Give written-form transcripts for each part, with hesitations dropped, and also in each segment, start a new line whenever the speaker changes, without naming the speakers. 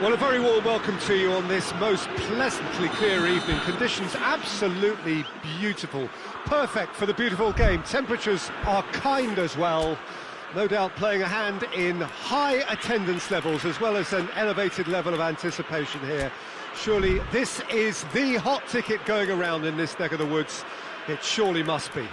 Well, a very warm welcome to you on this most pleasantly clear evening. Conditions absolutely beautiful. Perfect for the beautiful game. Temperatures are kind as well. No doubt playing a hand in high attendance levels as well as an elevated level of anticipation here. Surely this is the hot ticket going around in this neck of the woods. It surely must be.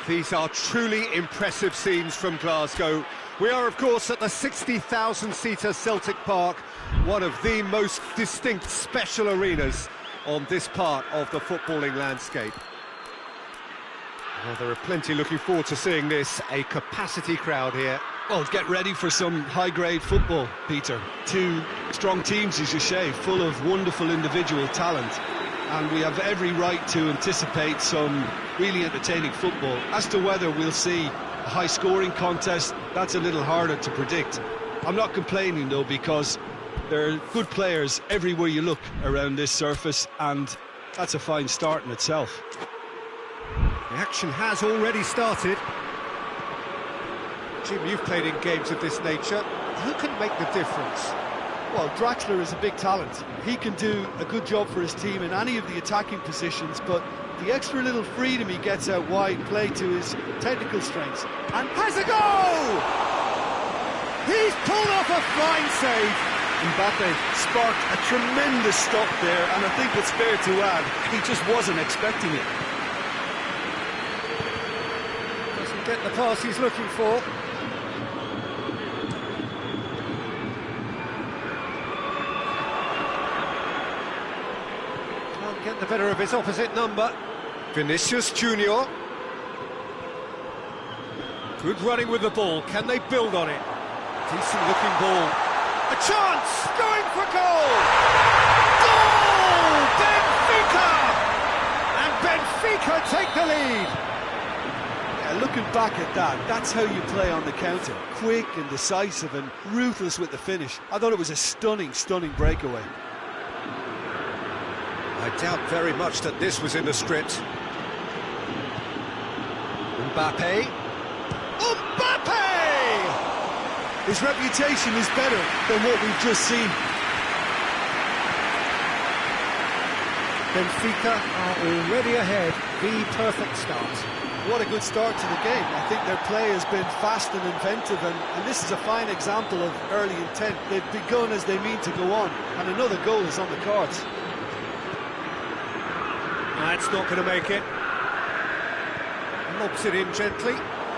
These are truly impressive scenes from Glasgow. We are, of course, at the 60,000-seater Celtic Park, one of the most distinct special arenas on this part of the footballing landscape. Well, there are plenty looking forward to seeing this, a capacity crowd here.
Well, get ready for some high-grade football, Peter. Two strong teams, as you say, full of wonderful individual talent. And we have every right to anticipate some really entertaining football. As to whether we'll see a high-scoring contest, that's a little harder to predict. I'm not complaining, though, because there are good players everywhere you look around this surface, and that's a fine start in itself.
The action has already started. Jim, you've played in games of this nature. Who can make the difference?
Well, Draxler is a big talent. He can do a good job for his team in any of the attacking positions, but the extra little freedom he gets out wide play to his technical strengths. And has a goal! He's pulled off a fine save.
Mbappe sparked a tremendous stop there, and I think it's fair to add, he just wasn't expecting it.
Doesn't get the pass he's looking for. Get the better of his opposite number. Vinicius Junior. Good running with the ball. Can they build on it? Decent looking ball. A chance! Going for goal! Goal! Benfica! And Benfica take the lead.
Yeah, looking back at that, that's how you play on the counter. Quick and decisive and ruthless with the finish. I thought it was a stunning, stunning breakaway.
I doubt very much that this was in the script. Mbappe. Mbappe!
His reputation is better than what we've just seen.
Benfica are already ahead. The perfect start.
What a good start to the game. I think their play has been fast and inventive, and this is a fine example of early intent. They've begun as they mean to go on, and another goal is on the cards.
That's not going to make it. Lobs it in gently.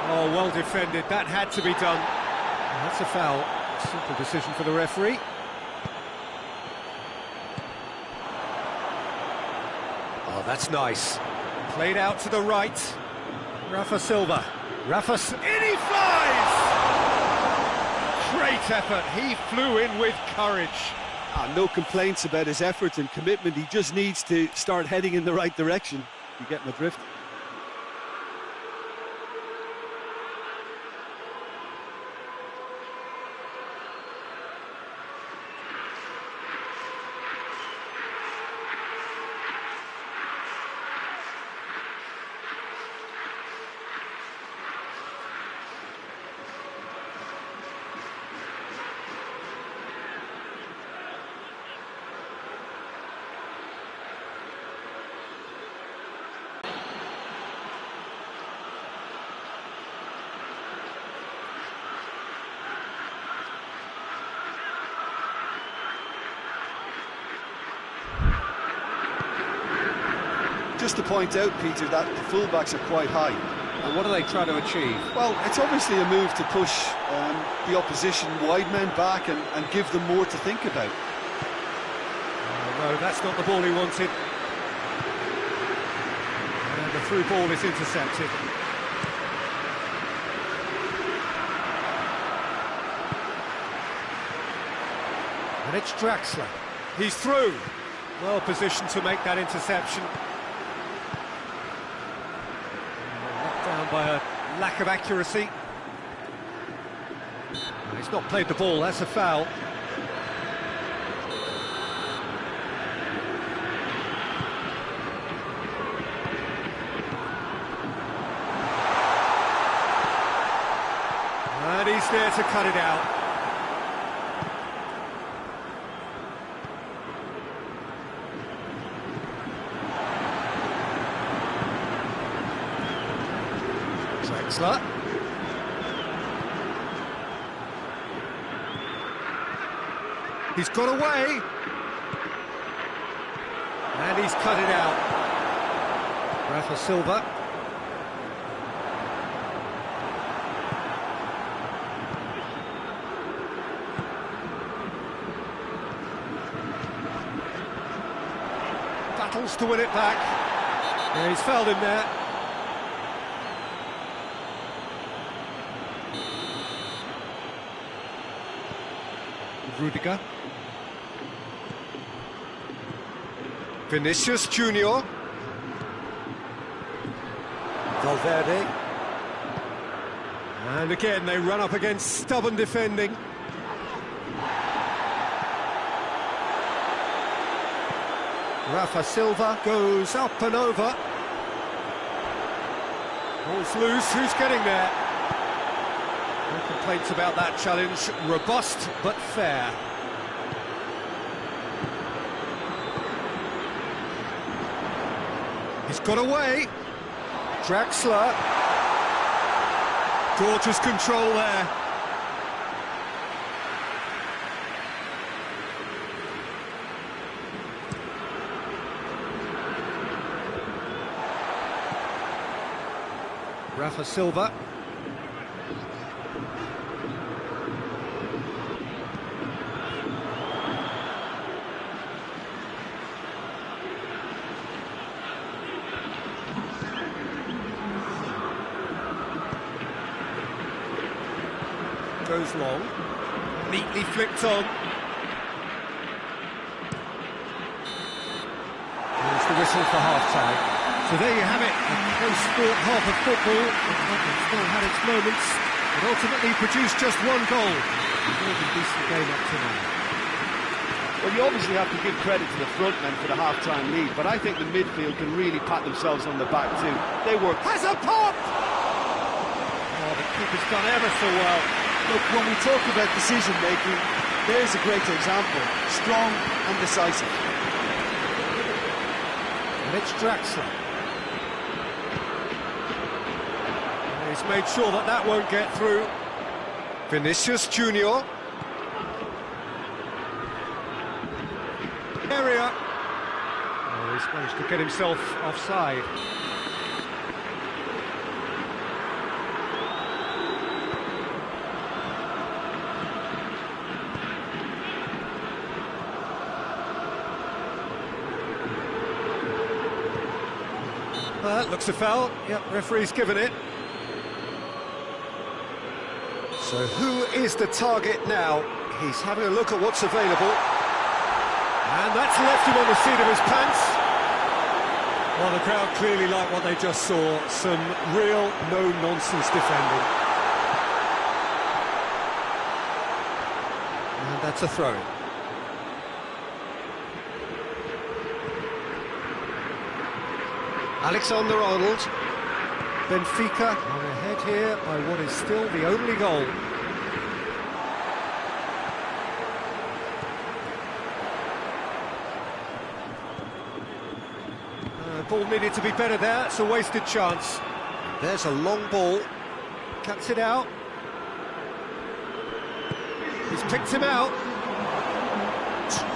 Oh, well defended. That had to be done. That's a foul. Simple decision for the referee. Oh, that's nice. Played out to the right. Rafa Silva. In he flies! Great effort. He flew in with courage.
No complaints about his effort and commitment. He just needs to start heading in the right direction. You get my drift. Just to point out, Peter, that the fullbacks are quite high.
And what are they trying to achieve?
Well, it's obviously a move to push the opposition wide men back and give them more to think about.
No, that's not the ball he wanted. And the through ball is intercepted. And it's Draxler. He's through. Well positioned to make that interception. Knocked down by a lack of accuracy. He's not played the ball, that's a foul. And he's there to cut it out. Draxler. He's got away. And he's cut it out. Rafa Silva. Battles to win it back. Yeah, he's fouled him there. Rudiger. Vinicius Junior. Valverde. And again they run up against stubborn defending. Rafa Silva goes up and over. Ball's loose, who's getting there? No complaints about that challenge, robust but fair. He's got away. Draxler. Gorgeous control there. Rafa Silva. Goes long, neatly flicked on. There's the whistle for half-time. So there you have it, a close-fought half of football. It's still had its moments, but ultimately produced just one goal. More than decent game up to now.
Well, you obviously have to give credit to the front men for the half-time lead, but I think the midfield can really pat themselves on the back too. They work.
Has a pop! Oh, the keeper's done ever so well.
Look, when we talk about decision-making, there's a great example. Strong and decisive.
And it's Draxler. He's made sure that that won't get through. Vinicius Junior. Area. Oh, he's managed to get himself offside. That looks a foul. Yep, referee's given it. So who is the target now? He's having a look at what's available. And that's left him on the seat of his pants. Well, the crowd clearly like what they just saw. Some real no-nonsense defending. And that's a throw-in. Alexander-Arnold. Benfica are ahead here by what is still the only goal. Ball needed to be better there, it's a wasted chance. There's a long ball, cuts it out. He's picked him out.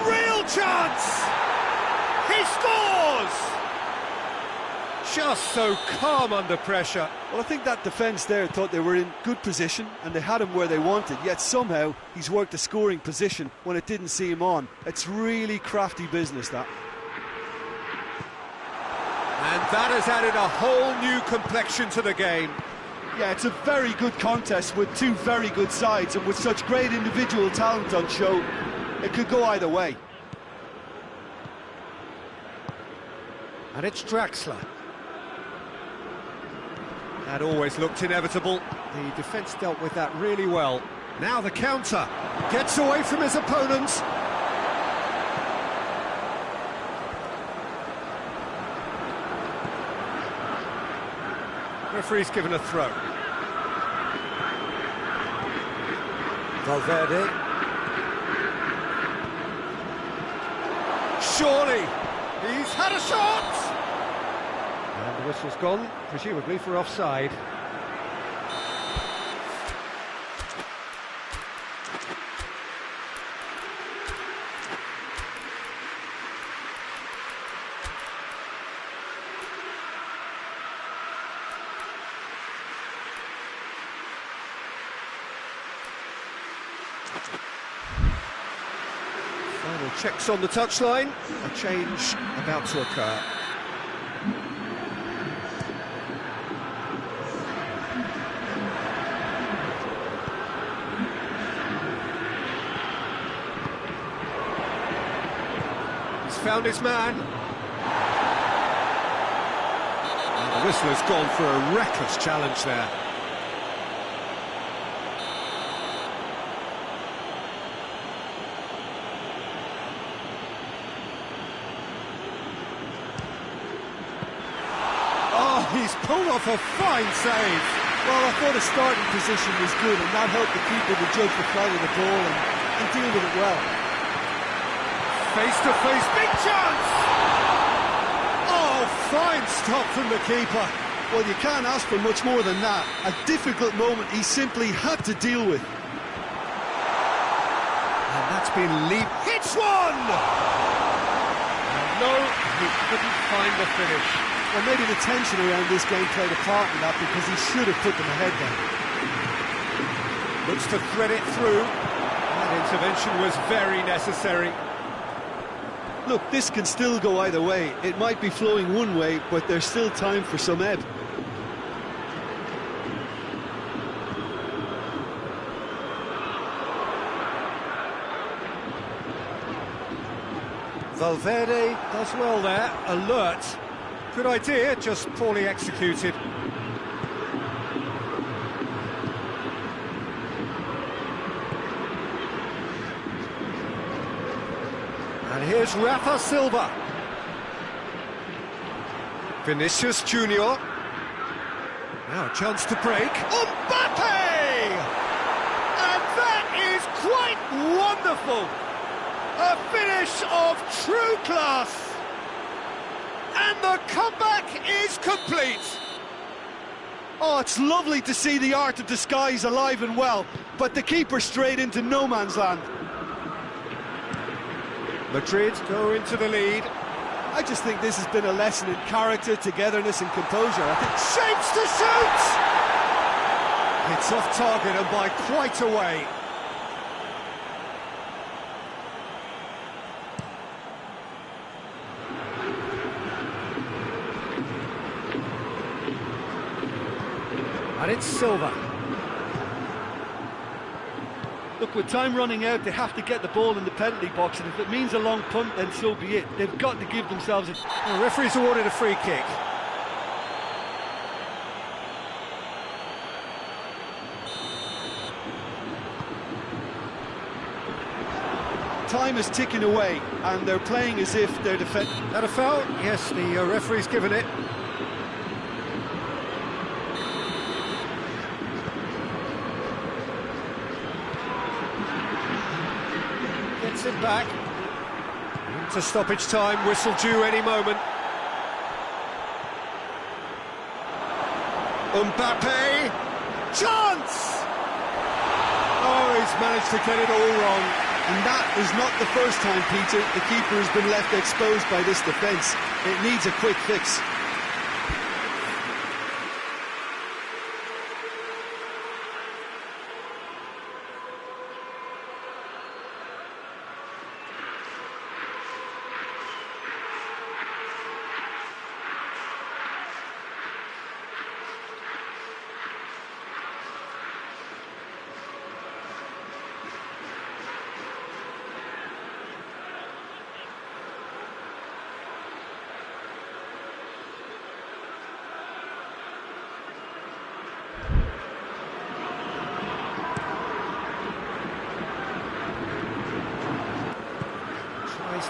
Real chance! He scores! Just so calm under pressure.
Well, I think that defence there thought they were in good position and they had him where they wanted, yet somehow he's worked a scoring position when it didn't see him on. It's really crafty business, that.
And that has added a whole new complexion to the game.
Yeah, it's a very good contest with two very good sides, and with such great individual talent on show, it could go either way.
And it's Draxler. That always looked inevitable. The defence dealt with that really well. Now the counter. Gets away from his opponents. Referee's given a throw. Valverde. Surely, he's had a shot! And the whistle's gone, presumably for offside. Checks on the touchline. A change about to occur. He's found his man. And the whistler's gone for a reckless challenge there. He's pulled off a fine save.
Well, I thought his starting position was good, and that helped the keeper to judge the flight of the ball and deal with it well.
Face-to-face, big chance! Oh, fine stop from the keeper.
Well, you can't ask for much more than that. A difficult moment he simply had to deal with.
And that's been hits one! And no, he couldn't find the finish.
Well, maybe the tension around this game played a part in that, because he should have put them ahead then.
Looks to thread it through. That intervention was very necessary.
Look, this can still go either way. It might be flowing one way, but there's still time for some ebb.
Valverde does well there, alert. Good idea, just poorly executed. And here's Rafa Silva. Vinicius Junior. Now a chance to break. Mbappe! And that is quite wonderful. A finish of true class. And the comeback is complete.
Oh, it's lovely to see the art of disguise alive and well, but the keeper straight into no man's land.
Madrid go into the lead.
I just think this has been a lesson in character, togetherness and composure. I think
shapes to shoot! It's off target and by quite a way. And it's Silva.
Look, with time running out, they have to get the ball in the penalty box, and if it means a long punt, then so be it. They've got to give themselves a...
The referee's awarded a free kick.
Time is ticking away, and they're playing as if they're defending.
That a foul? Yes, the referee's given it. Gets it back. Into stoppage time, whistle due any moment. Mbappe! Chance! Oh, he's managed to get it all wrong.
And that is not the first time, Peter, the keeper has been left exposed by this defence. It needs a quick fix.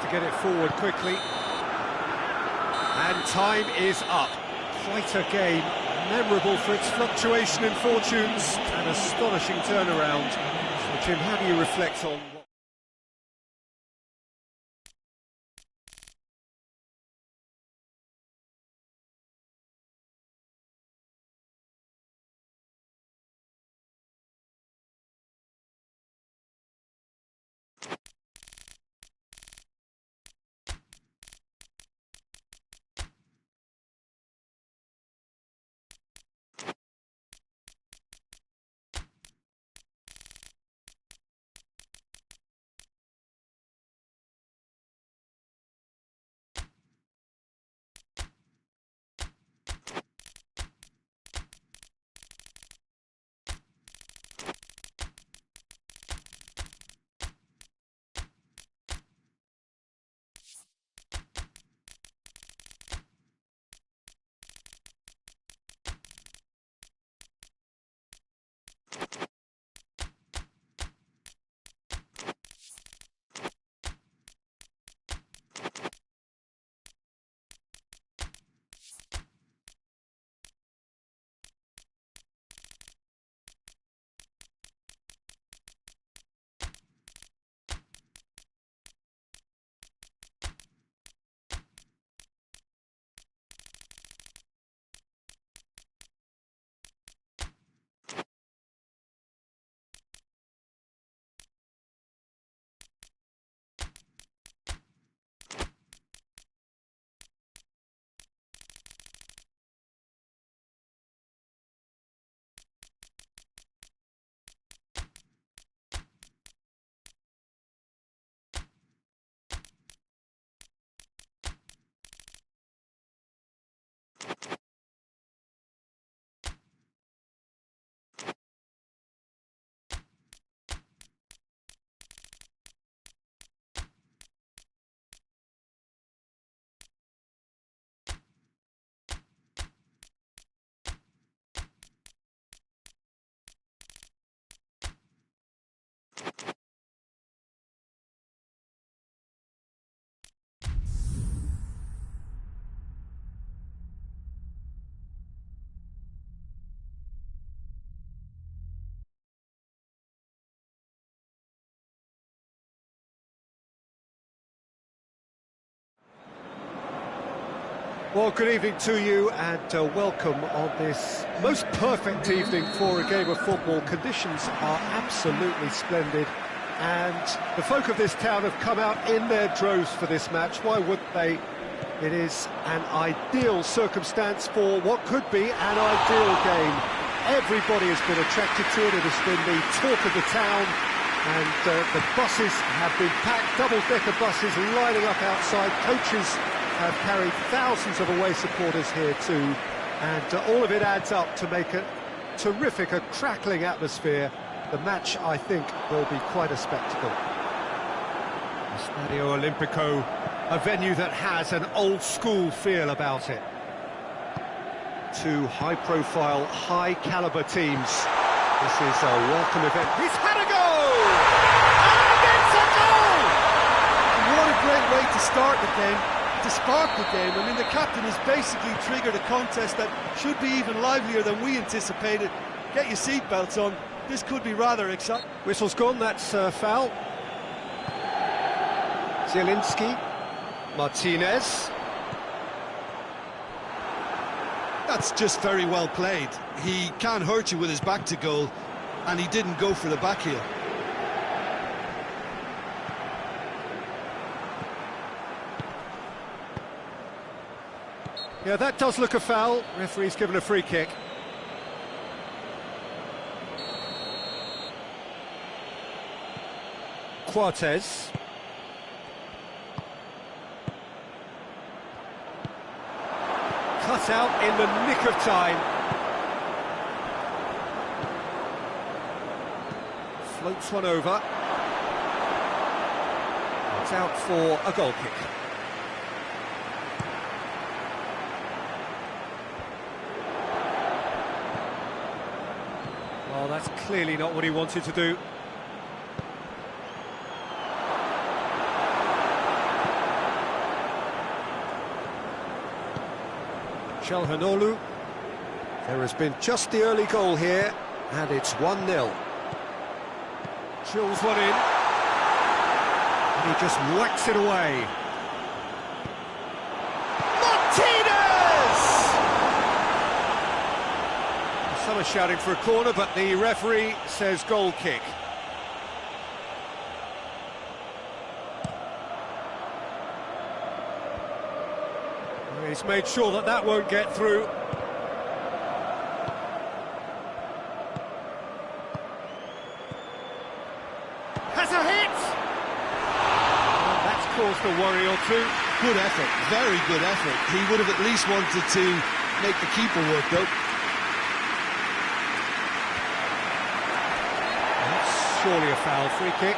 To get it forward quickly. And time is up. Quite a game, memorable for its fluctuation in fortunes and astonishing turnaround. So Jim, how do you reflect on what Well, good evening to you and welcome on this most perfect evening for a game of football. Conditions are absolutely splendid and the folk of this town have come out in their droves for this match. Why wouldn't they? It is an ideal circumstance for what could be an ideal game. Everybody has been attracted to it. It has been the talk of the town, and the buses have been packed, double-decker buses lining up outside. Coaches have carried thousands of away supporters here too, and all of it adds up to make a terrific, a crackling atmosphere. The match, I think, will be quite a spectacle. Stadio Olimpico, a venue that has an old-school feel about it. Two high-profile, high-caliber teams. This is a welcome event. He's had a goal! And it's a goal!
What a great way to start the game, to spark the game. I mean, the captain has basically triggered a contest that should be even livelier than we anticipated. Get your seatbelts on. This could be rather exciting.
Whistle's gone, that's foul. Zielinski, Martinez.
That's just very well played. He can't hurt you with his back to goal, and he didn't go for the back heel.
Yeah, that does look a foul. Referee's given a free kick. Cortez. Cut out in the nick of time. Floats one over. It's out for a goal kick. Well, that's clearly not what he wanted to do. Çalhanoğlu. There has been just the early goal here, and it's 1-0. Drills one in, and he just whacks it away. Martinez! Some are shouting for a corner, but the referee says goal kick. He's made sure that that won't get through. Has a hit! And that's caused a worry or two.
Good effort, very good effort. He would have at least wanted to make the keeper work, though.
That's surely a foul. Free kick.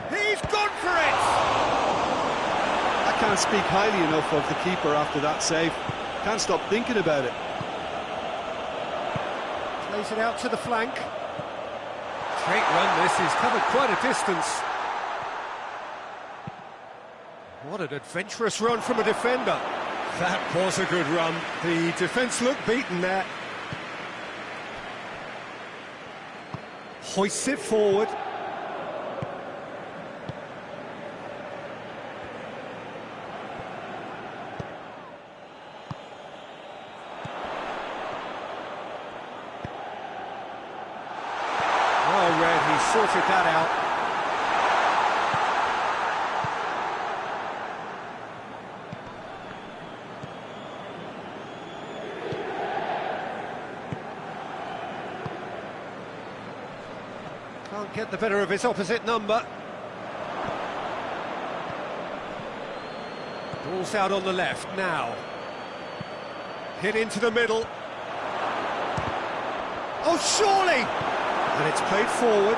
He's gone for it!
I can't speak highly enough of the keeper after that save. Can't stop thinking about it.
Plays it out to the flank. Great run this, he's covered quite a distance. What an adventurous run from a defender. That was a good run. The defence looked beaten there. Hoists it forward. Sorted that out. Can't get the better of his opposite number. Ball's out on the left now. Hit into the middle. Oh, surely! And it's played forward.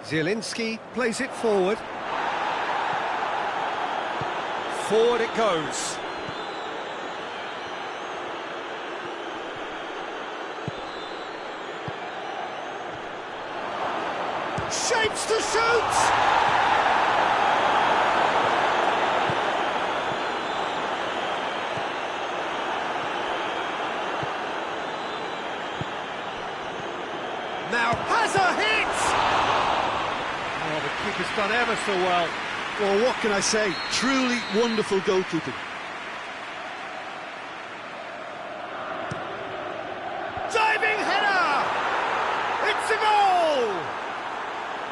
Zielinski plays it forward. Forward it goes. Shapes to shoot! Now has a hit! Oh, the keeper's done ever so well.
Well, what can I say? Truly wonderful goalkeeping.
Diving header! It's a goal!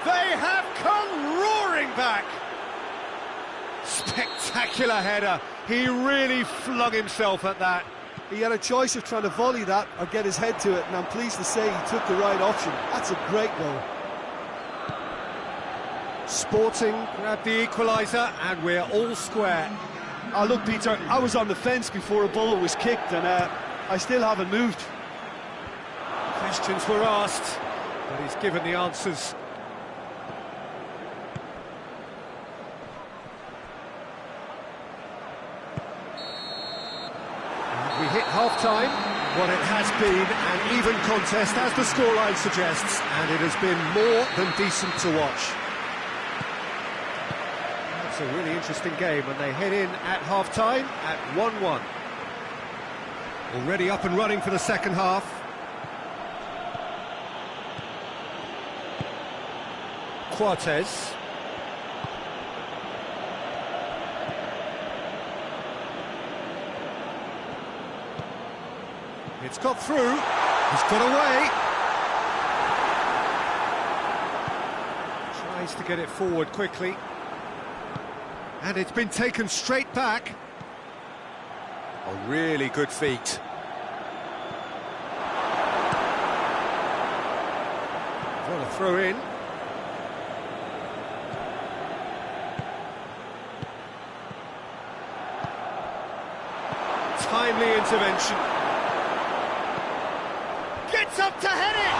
They have come roaring back. Spectacular header. He really flung himself at that.
He had a choice of trying to volley that or get his head to it, and I'm pleased to say he took the right option. That's a great goal.
Sporting grabbed the equaliser, and we're all square.
Oh, look, Peter, I was on the fence before a ball was kicked, and I still haven't moved.
Questions were asked, but he's given the answers. We hit half-time, what it has been an even contest, as the scoreline suggests, and it has been more than decent to watch. It's a really interesting game, and they head in at half-time at 1-1. Already up and running for the second half. Cortez. It's got through, he's got away. Tries to get it forward quickly. And it's been taken straight back. A really good feat. What a throw in. Timely intervention. Gets up to head it!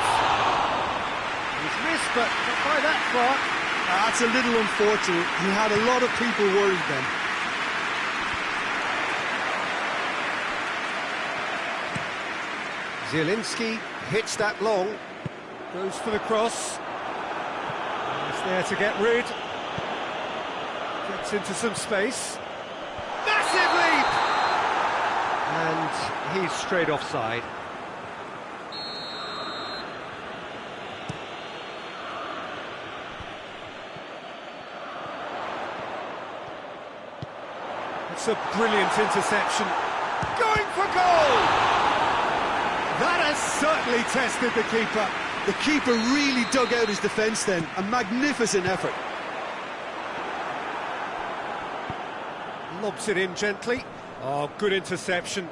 He's missed, but not by that far.
That's a little unfortunate. He had a lot of people worried then.
Zielinski hits that long. Goes for the cross. He's there to get rid. Gets into some space. Massive leap! And he's straight offside. It's a brilliant interception. Going for goal! That has certainly tested the keeper.
The keeper really dug out his defence then. A magnificent effort.
Lobs it in gently. Oh, good interception.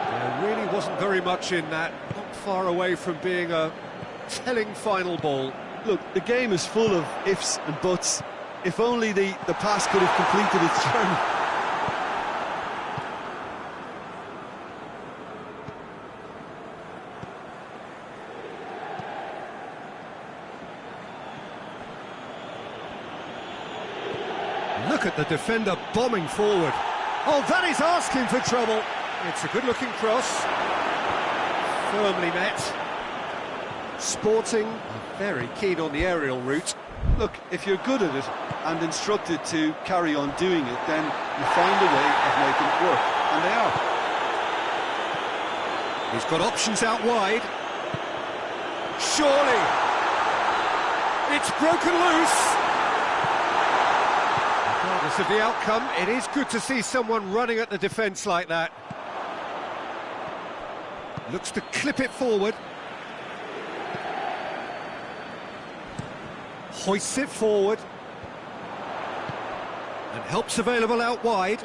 There really wasn't very much in that. Not far away from being a telling final ball.
Look, the game is full of ifs and buts. If only the pass could have completed its journey.
Look at the defender bombing forward. Oh, that is asking for trouble. It's a good-looking cross. Firmly met. Sporting are very keen on the aerial route.
Look, if you're good at it and instructed to carry on doing it, then you find a way of making it work, and they are.
He's got options out wide. Surely. It's broken loose. Regardless of the outcome, it is good to see someone running at the defence like that. Looks to clip it forward. Hoists it forward. And help's available out wide.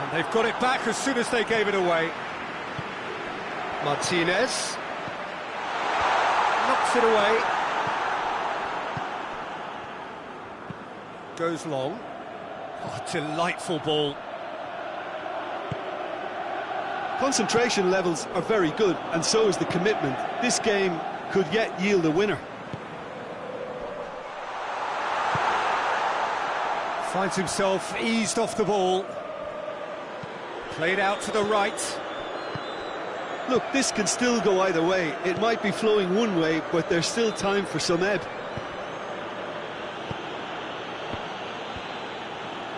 And they've got it back as soon as they gave it away. Martinez. Knocks it away. Goes long. Oh, delightful ball.
Concentration levels are very good, and so is the commitment. This game could yet yield a winner.
Finds himself eased off the ball. Played out to the right.
Look, this can still go either way. It might be flowing one way, but there's still time for some ebb.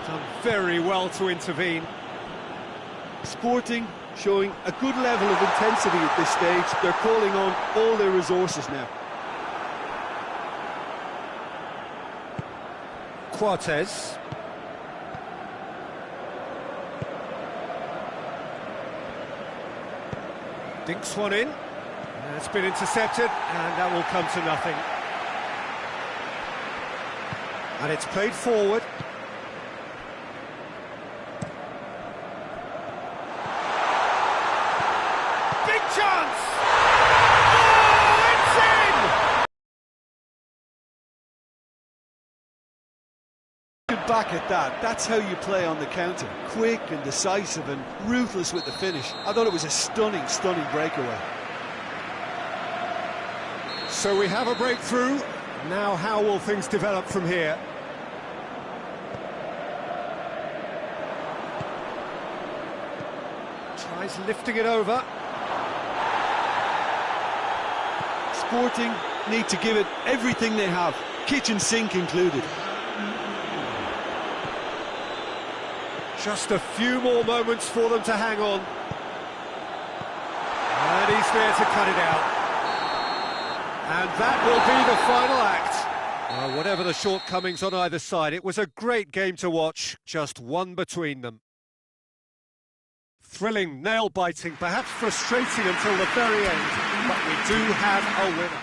Done very well to intervene.
Sporting showing a good level of intensity at this stage. They're calling on all their resources now.
Cortez. Dinks one in. It's been intercepted, and that will come to nothing. And it's played forward. Big chance! Oh, it's in!
Back at that, that's how you play on the counter. Quick and decisive and ruthless with the finish. I thought it was a stunning, stunning breakaway.
So we have a breakthrough. Now how will things develop from here? Tries lifting it over.
Sporting need to give it everything they have, kitchen sink included.
Just a few more moments for them to hang on. And he's there to cut it out. And that will be the final act. Whatever the shortcomings on either side, it was a great game to watch, just one between them. Thrilling, nail-biting, perhaps frustrating until the very end, but we do have a winner.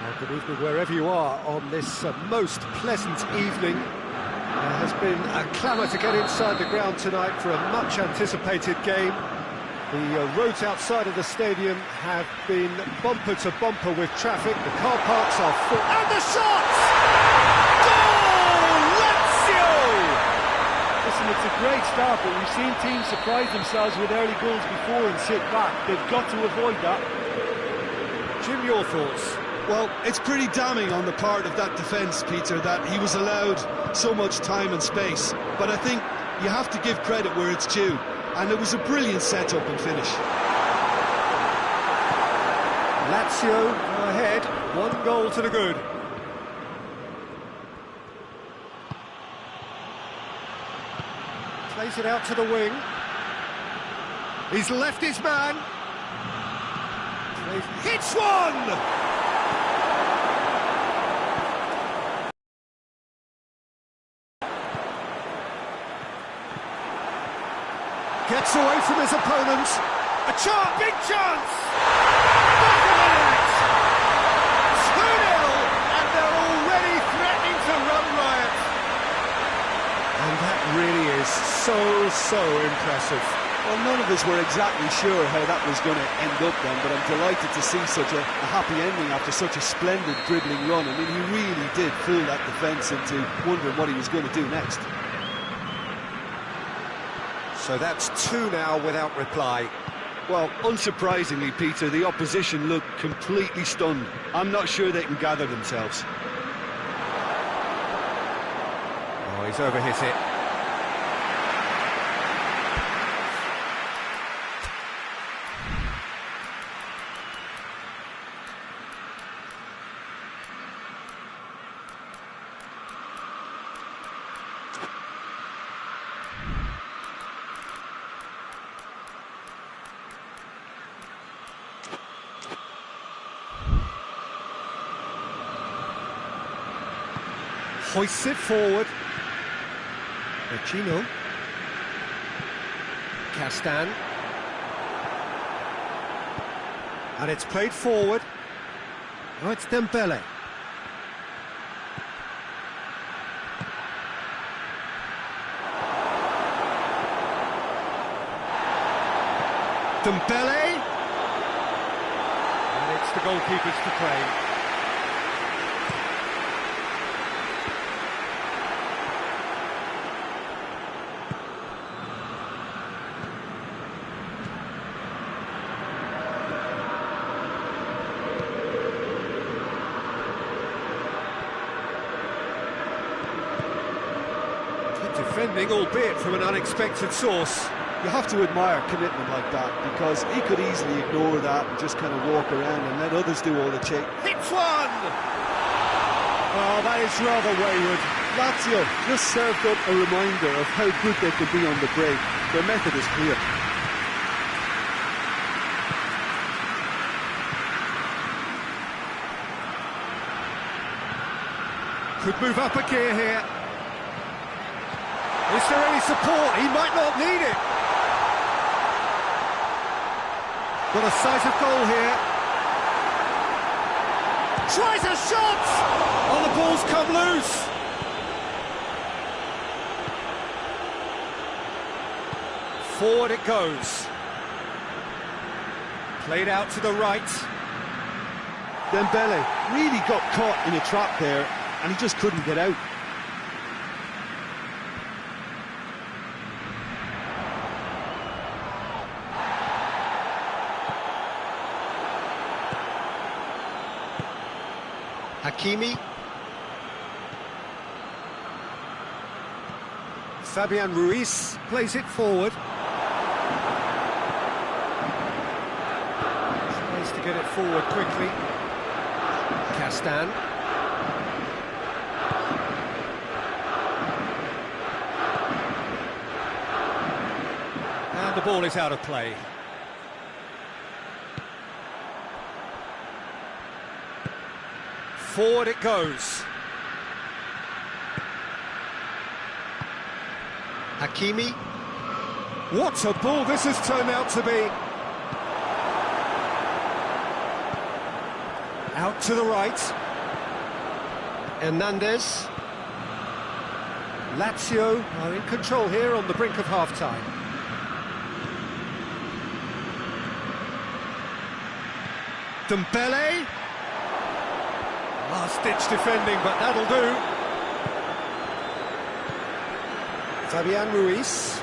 Well, good evening wherever you are on this most pleasant evening. There has been a clamour to get inside the ground tonight for a much-anticipated game. The roads outside of the stadium have been bumper to bumper with traffic. The car parks are full. And the shots! Goal! Lazio!
Listen, it's a great start, but we've seen teams surprise themselves with early goals before and sit back. They've got to avoid that.
Jim, your thoughts?
Well, it's pretty damning on the part of that defence, Peter, that he was allowed so much time and space. But I think you have to give credit where it's due. And it was a brilliant set-up and finish.
Lazio ahead, 1 goal to the good. Plays it out to the wing. He's left his man. Hits one! Gets away from his opponent. A chance, big chance! so impressive.
Well, none of us were exactly sure how that was going to end up then, but I'm delighted to see such a happy ending after such a splendid dribbling run. I mean, he really did fool that defence into wondering what he was going to do next.
So that's 2 now without reply.
Well, unsurprisingly, Peter, the opposition look completely stunned. I'm not sure they can gather themselves.
Oh, he's overhit it. Hoists it forward. Chino. Q.Tan. And it's played forward. Oh, it's Dembele. Dembele. And it's the goalkeeper's to claim. Defending, albeit from an unexpected source.
You have to admire commitment like that, because he could easily ignore that and just kind of walk around and let others do all the chase.
Hits one! Oh, that is rather wayward.
Lazio just served up a reminder of how good they could be on the break. Their method is clear.
Could move up a gear here. Is there any support? He might not need it. Got a sight of goal here. Tries a shot! Oh, the ball's come loose. Forward it goes. Played out to the right.
Dembele really got caught in a trap there, and he just couldn't get out.
Hakimi. Fabian Ruiz plays it forward. Tries to get it forward quickly. Q.Tan. And the ball is out of play. Forward it goes. Hakimi. What a ball this has turned out to be. Out to the right. Hernandez. Lazio are in control here on the brink of half-time. Dembele. Last-ditch defending, but that'll do. Fabian Ruiz.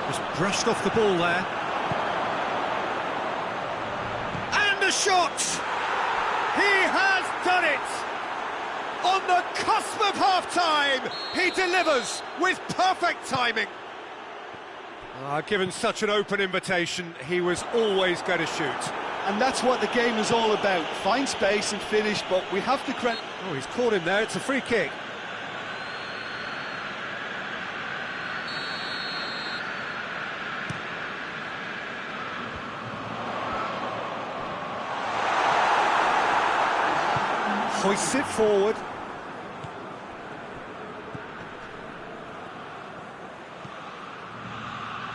Just brushed off the ball there. And a shot! He has done it! On the cusp of half-time, he delivers with perfect timing. Given such an open invitation, he was always going to shoot.
And that's what the game is all about. Find space and finish, but we have to credit...
Oh, he's caught him there, it's a free kick. Hoists it forward.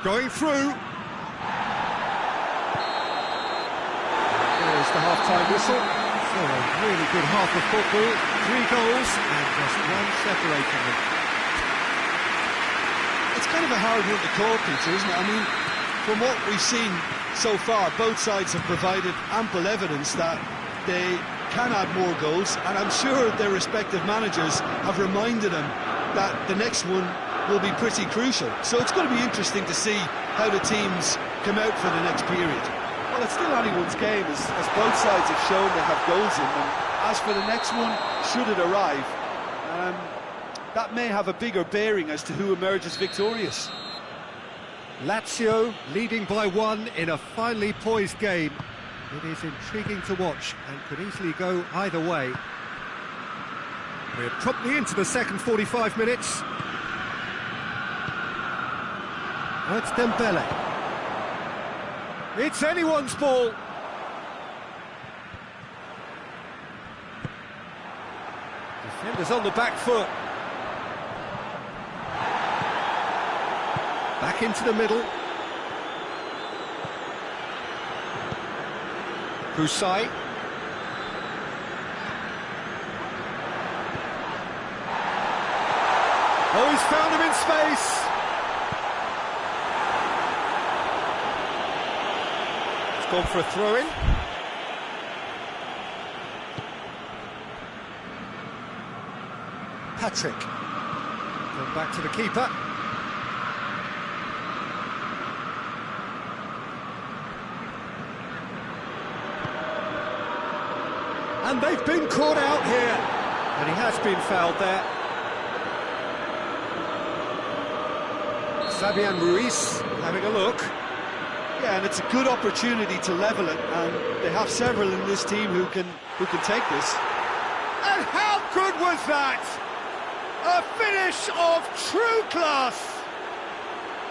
Going through. There's the half-time whistle. So a really good half of football, 3 goals and just one separating them.
It's kind of a hard one to call, Peter, isn't it? I mean, from what we've seen so far, both sides have provided ample evidence that they can add more goals, and I'm sure their respective managers have reminded them that the next one will be pretty crucial. So it's going to be interesting to see how the teams come out for the next period.
Well, it's still anyone's game, as both sides have shown they have goals in them. As for the next one, should it arrive, that may have a bigger bearing as to who emerges victorious.
Lazio leading by 1 in a finely poised game. It is intriguing to watch and could easily go either way. We're promptly into the second 45 minutes. Oh, it's Dembele. It's anyone's ball. Defenders on the back foot. Back into the middle. Kusai. Oh, he's found him in space. It's gone for a throw-in. Patrick. Going back to the keeper. And they've been caught out here. And he has been fouled there. Fabian Ruiz having a look.
Yeah, and it's a good opportunity to level it, and they have several in this team who can take this.
And how good was that? A finish of true class.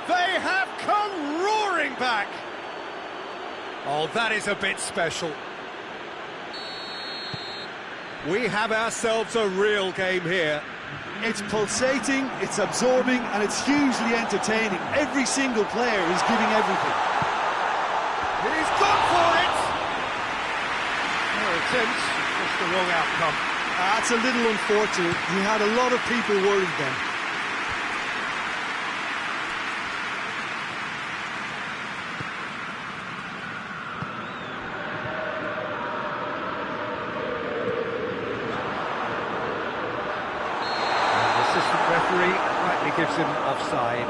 They have come roaring back. Oh, that is a bit special. We have ourselves a real game here.
It's pulsating, it's absorbing, and it's hugely entertaining. Every single player is giving everything.
He's gone for it! No attempt, just the wrong outcome.
That's a little unfortunate. He had a lot of people worried then.
Referee rightly gives him offside.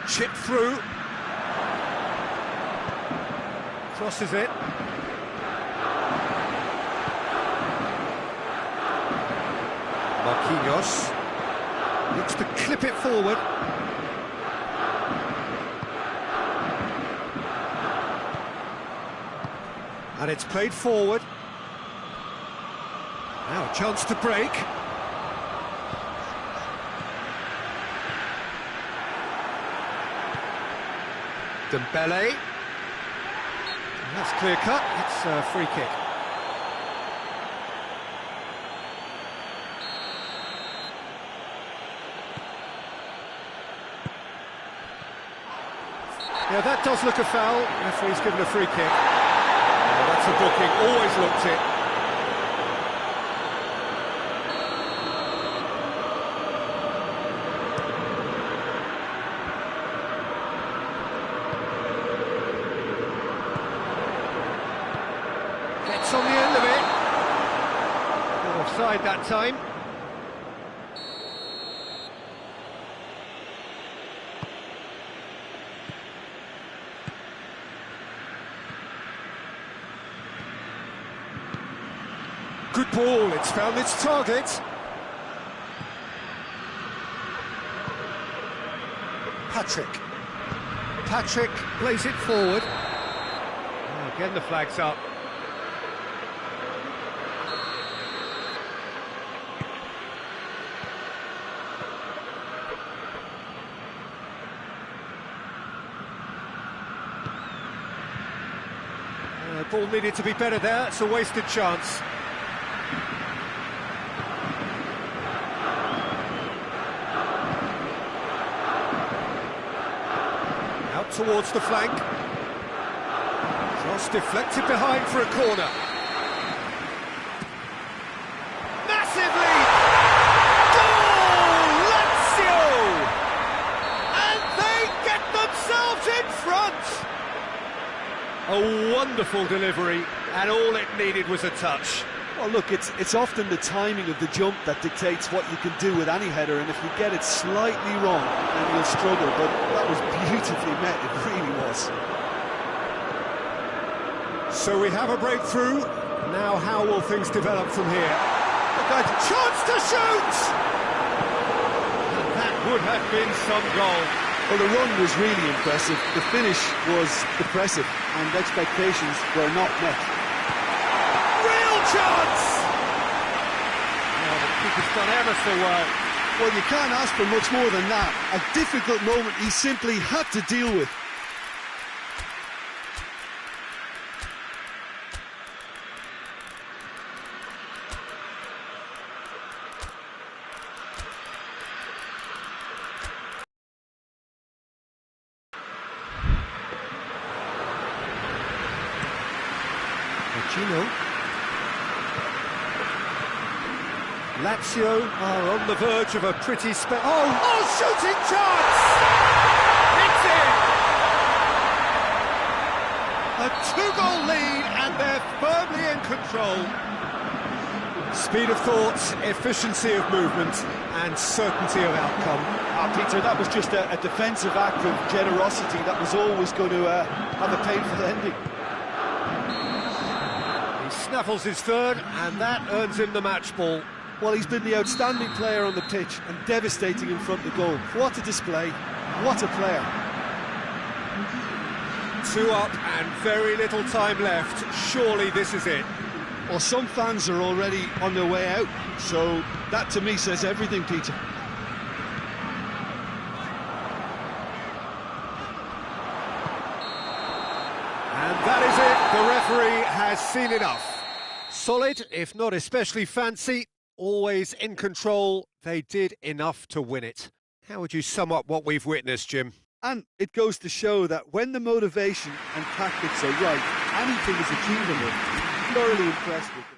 Chip through. Crosses it. Marquinhos looks to clip it forward. And it's played forward. Now a chance to break. Dembele. And that's clear cut. It's a free kick. Yeah, that does look a foul. Referee's given a free kick. That's a booking, always looked it. Gets on the end of it. Not offside that time. Good ball, it's found its target. Patrick plays it forward. Oh, again the flag's up. Ball needed to be better there, it's a wasted chance. towards the flank. Cross deflected behind for a corner. Massive lead! Goal! Lazio! And they get themselves in front! A wonderful delivery, and all it needed was a touch.
Well, look, it's often the timing of the jump that dictates what you can do with any header, and if you get it slightly wrong, then you'll struggle, but that was beautifully met, it really was.
So we have a breakthrough. Now how will things develop from here? A good chance to shoot! And that would have been some goal.
Well, the run was really impressive, the finish was depressive, and expectations were not met.
Real chance! Well, the keeper's done ever so well.
Well, you can't ask for much more than that. A difficult moment he simply had to deal with.
Lazio are on the verge of a pretty shooting chance! It's in! A two-goal lead, and they're firmly in control. Speed of thought, efficiency of movement, and certainty of outcome.
Peter, that was just a defensive act of generosity that was always going to have a painful ending.
He snaffles his third, and that earns him the match ball.
Well, he's been the outstanding player on the pitch and devastating in front of the goal. What a display, what a player.
2 up and very little time left. Surely this is it.
Well, some fans are already on their way out, so that to me says everything, Peter.
And that is it. The referee has seen enough. Solid, if not especially fancy. Always in control, they did enough to win it. How would you sum up what we've witnessed, Jim?
And it goes to show that when the motivation and tactics are right, anything is achievable. Thoroughly impressed with it.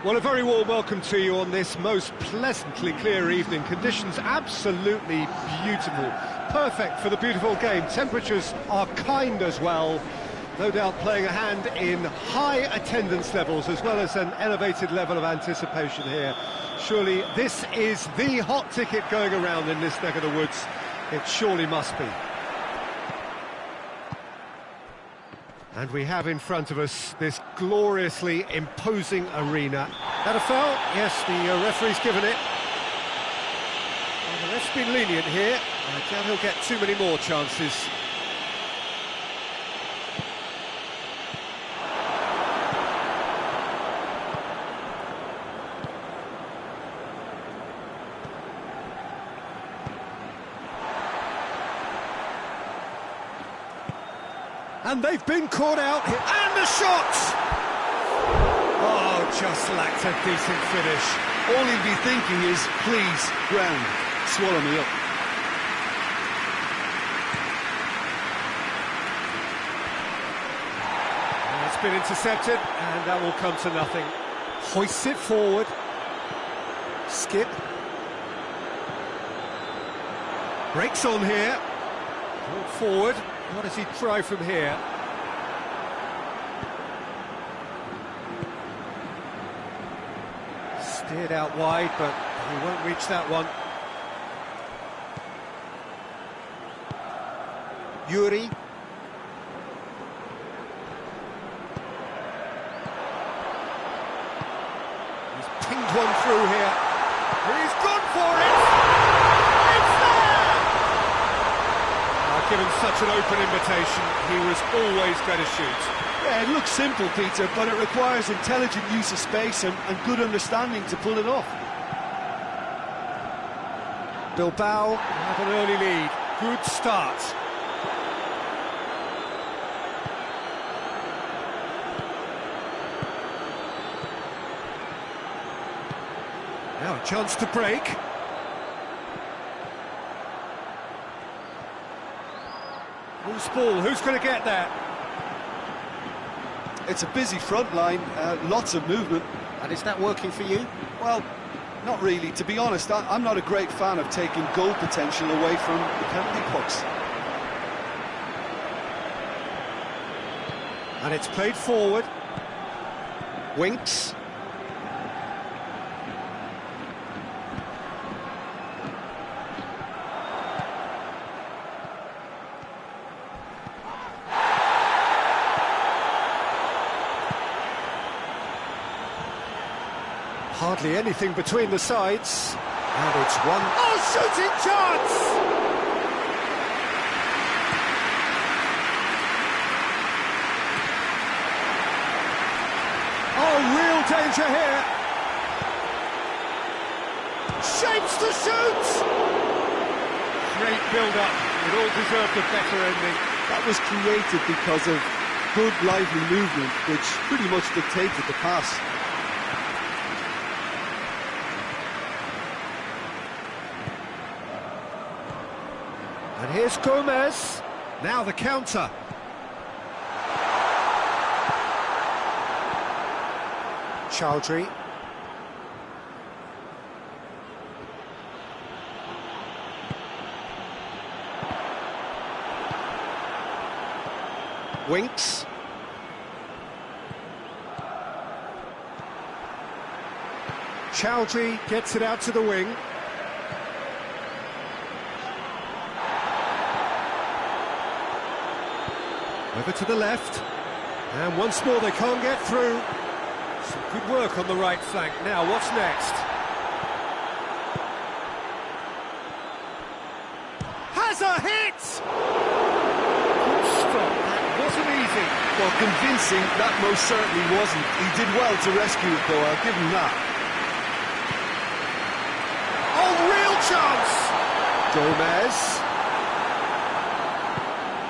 Well, a very warm welcome to you on this most pleasantly clear evening. Conditions absolutely beautiful. Perfect for the beautiful game. Temperatures are kind as well. No doubt playing a hand in high attendance levels as well as an elevated level of anticipation here. Surely this is the hot ticket going around in this neck of the woods. It surely must be. And we have in front of us this gloriously imposing arena. That a foul? Yes, the referee's given it. Well, the ref's been lenient here. I doubt he'll get too many more chances. And they've been caught out here. And the shot! Oh, just lacked a decent finish.
All he'll be thinking is, please, ground, swallow me up.
And it's been intercepted, and that will come to nothing. Hoists it forward. Skip. Breaks on here. Brought forward. What does he try from here? Steered out wide, but he won't reach that one. Yuri. He's pinged one through here. He's gone for it! It's there! Given such an open invitation, he was always going to shoot.
Yeah, it looks simple, Peter, but it requires intelligent use of space and good understanding to pull it off.
Bilbao have an early lead. Good start. Now a chance to break. Loose ball, who's going to get that?
It's a busy front line, lots of movement.
And is that working for you?
Well, not really. To be honest, I'm not a great fan of taking goal potential away from the penalty box.
And it's played forward. Winks. Hardly anything between the sides. And it's one... Oh, shooting chance! Oh, real danger here. Shapes to shoot! Great build-up. It all deserved a better ending.
That was created because of good, lively movement, which pretty much dictated the pass.
And here's Gomez. Now the counter. Chowdhury. Winks. Chowdhury gets it out to the wing. Over to the left, and once more they can't get through. Some good work on the right flank. Now, what's next? Has a hit! Good stop, that wasn't easy.
Well, convincing, that most certainly wasn't. He did well to rescue it, though, I'll give him that.
Oh, real chance! Gomez.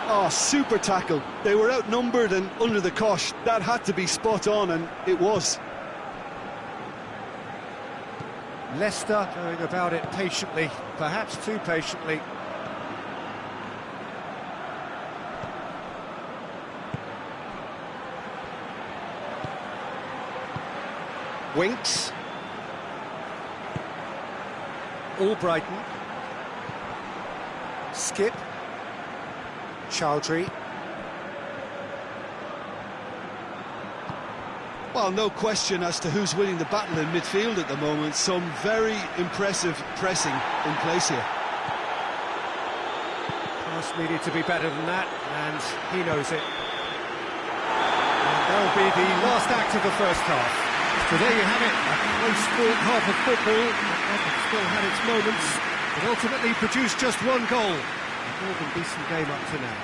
Oh, super tackle. They were outnumbered and under the cosh. That had to be spot on, and it was.
Leicester going about it patiently, perhaps too patiently. Winks. Albrighton. Skip. Chowdhury.
Well, no question as to who's winning the battle in midfield at the moment. Some very impressive pressing in place here.
Pass needed to be better than that, and he knows it. will be the last act of the first half. So there you have it, a close-fought half of football that still had its moments, but ultimately produced just one goal. A more than decent game up to now.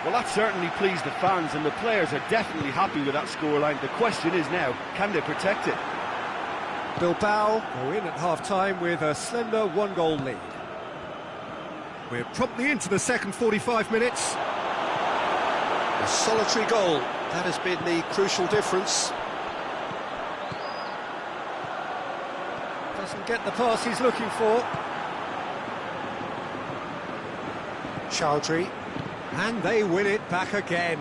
Well, that certainly pleased the fans, and the players are definitely happy with that scoreline. The question is now, can they protect it?
Bilbao go in at half-time with a slender one-goal lead. We're promptly into the second 45 minutes. A solitary goal, that has been the crucial difference. Doesn't get the pass he's looking for. Chowdhury, and they win it back again.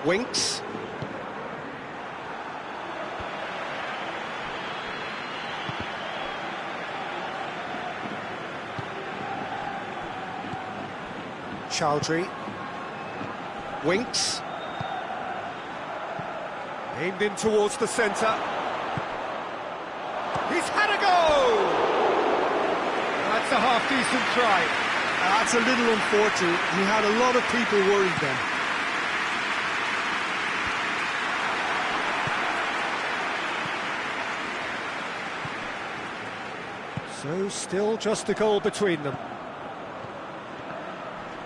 Winks. Chowdhury. Winks. Aimed in towards the centre. He's had a go! That's a half-decent try.
That's a little unfortunate. He had a lot of people worried then.
So still just a goal between them.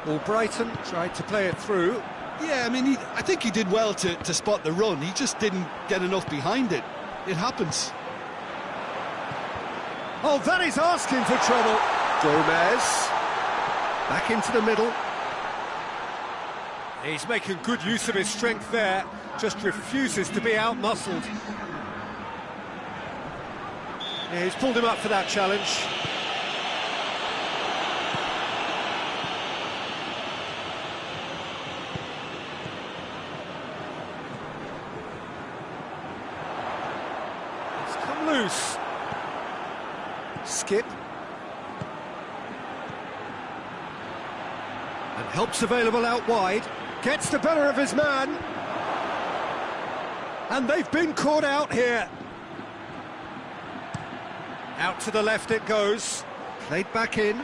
Well, Brighton tried to play it through.
Yeah, I mean, I think he did well to spot the run. He just didn't get enough behind it. It happens.
Oh, that is asking for trouble. Gomez. Back into the middle. He's making good use of his strength there. Just refuses to be out-muscled. Yeah, he's pulled him up for that challenge. It's come loose. Skip. And help's available out wide. Gets the better of his man. And they've been caught out here. Out to the left it goes. Played back in.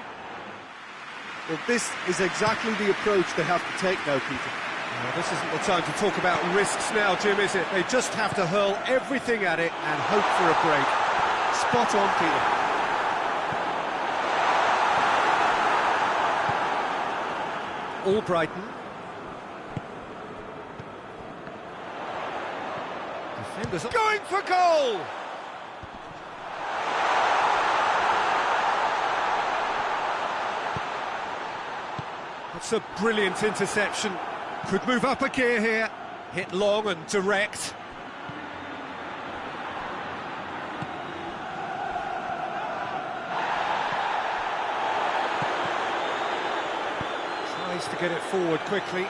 Well, this is exactly the approach they have to take now, Peter.
Well, this isn't the time to talk about risks now, Jim, is it? They just have to hurl everything at it and hope for a break.
Spot on, Peter.
All Brighton. Defenders going for goal! That's a brilliant interception. Could move up a gear here. Hit long and direct. Tries to get it forward quickly.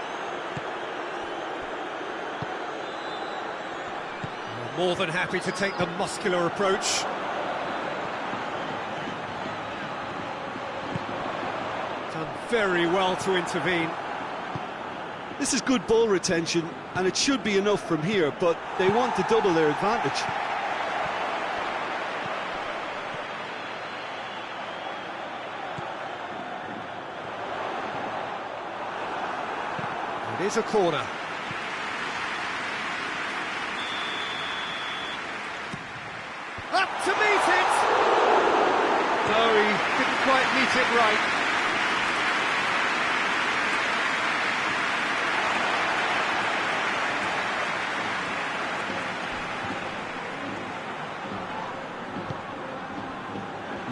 More than happy to take the muscular approach. Done very well to intervene.
This is good ball retention, and it should be enough from here, but they want to double their advantage.
It is a corner. Up to meet it! No, he didn't quite meet it right.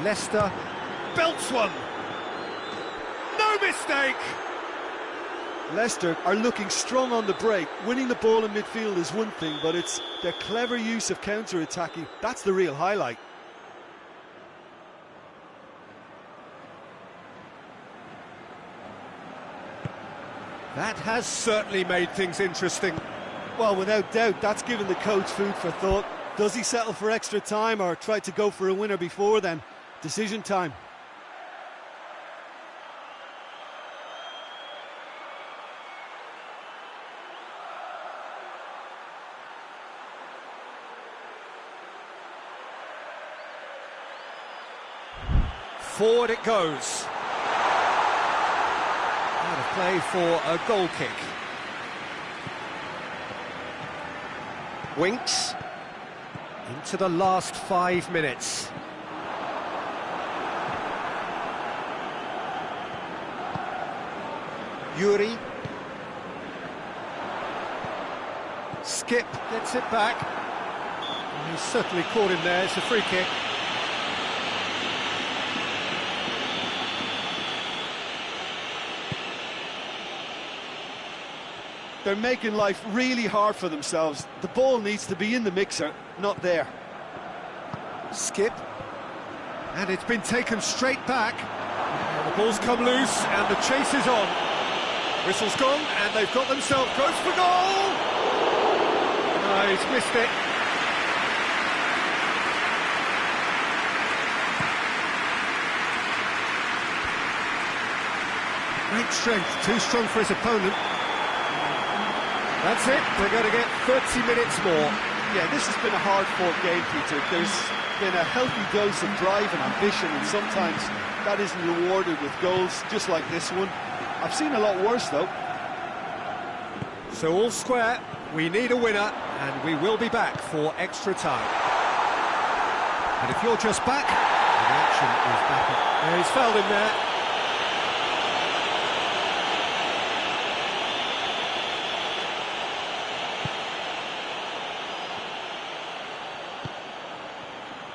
Leicester belts one. No mistake!
Leicester are looking strong on the break. Winning the ball in midfield is one thing, but it's their clever use of counter-attacking. That's the real highlight.
That has certainly made things interesting.
Well, without doubt, that's given the coach food for thought. Does he settle for extra time or try to go for a winner before then? Decision time.
Forward it goes. Out of play for a goal kick. Winks. Into the last 5 minutes. Yuri. Skip gets it back. He's certainly caught him there, it's a free kick.
They're making life really hard for themselves. The ball needs to be in the mixer, not there.
Skip. And it's been taken straight back. And the ball's come loose and the chase is on. Whistle's gone and they've got themselves close for goal! No, he's missed it. Great strength, too strong for his opponent. That's it, we're going to get 30 minutes more.
Yeah, this has been a hard-fought game, Peter. There's been a healthy dose of drive and ambition, and sometimes that isn't rewarded with goals, just like this one. I've seen a lot worse, though.
So all square, we need a winner, and we will be back for extra time. And if you're just back, the action is back. Yeah, he's fouled him there.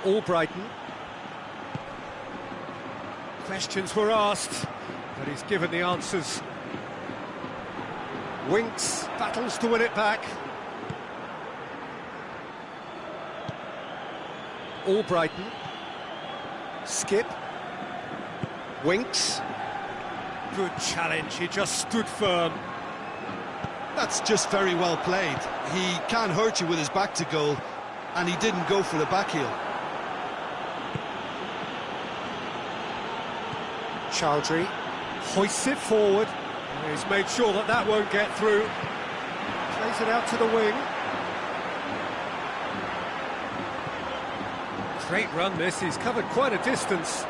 Albrighton. Questions were asked, but he's given the answers. Winks battles to win it back. Albrighton. Skip. Winks. Good challenge, he just stood firm.
That's just very well played. He can hurt you with his back to goal, and he didn't go for the back heel.
Chowdhury hoists it forward. He's made sure that that won't get through. Plays it out to the wing. Great run this, he's covered quite a distance.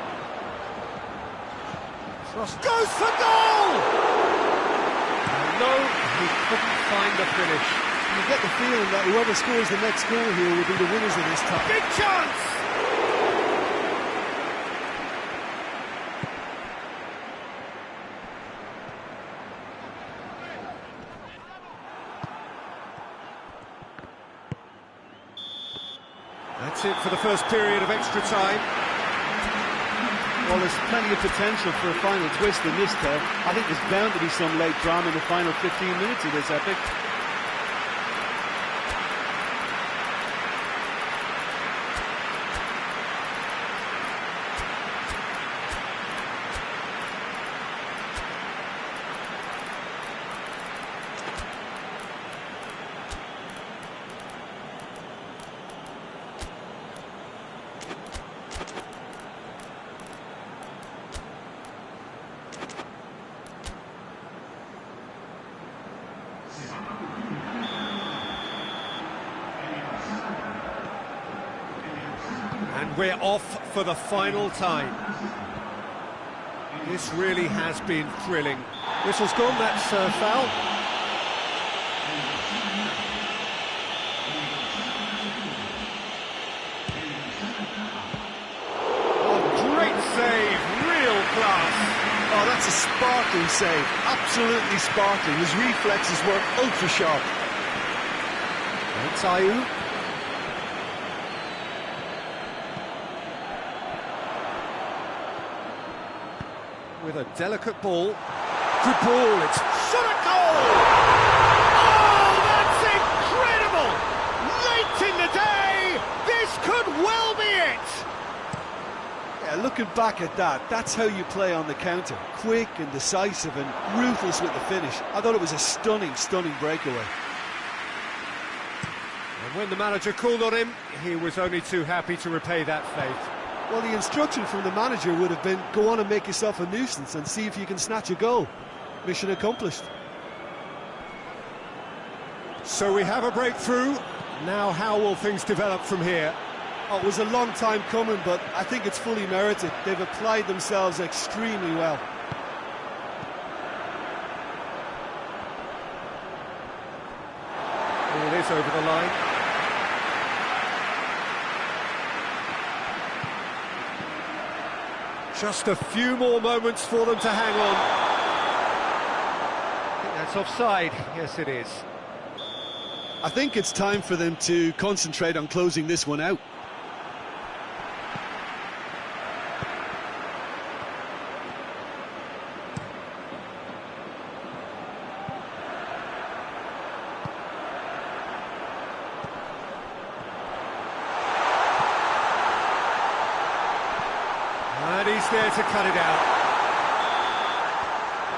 Cross goes for goal! No, he couldn't find the finish.
You get the feeling that whoever scores the next goal here will be the winners of this tie.
Big chance! That's it for the first period of extra time.
Well, there's plenty of potential for a final twist in this tale. I think there's bound to be some late drama in the final 15 minutes of this epic.
And we're off for the final time. This really has been thrilling. Whistle's gone, that's foul. Oh, great save, real class.
Oh, that's a sparkling save, absolutely sparkling. His reflexes were ultra sharp.
It's Ayu. With a delicate ball. Good ball, it's shot at goal! Oh, that's incredible! Late in the day, this could well be it!
Yeah, looking back at that, that's how you play on the counter. Quick and decisive and ruthless with the finish. I thought it was a stunning, stunning breakaway.
And when the manager called on him, he was only too happy to repay that faith.
Well, the instruction from the manager would have been, go on and make yourself a nuisance and see if you can snatch a goal. Mission accomplished.
So we have a breakthrough. Now how will things develop from here?
Oh, it was a long time coming, but I think it's fully merited. They've applied themselves extremely well.
It is over the line. Just a few more moments for them to hang on. I think that's offside. Yes, it is.
I think it's time for them to concentrate on closing this one out.
And he's there to cut it out.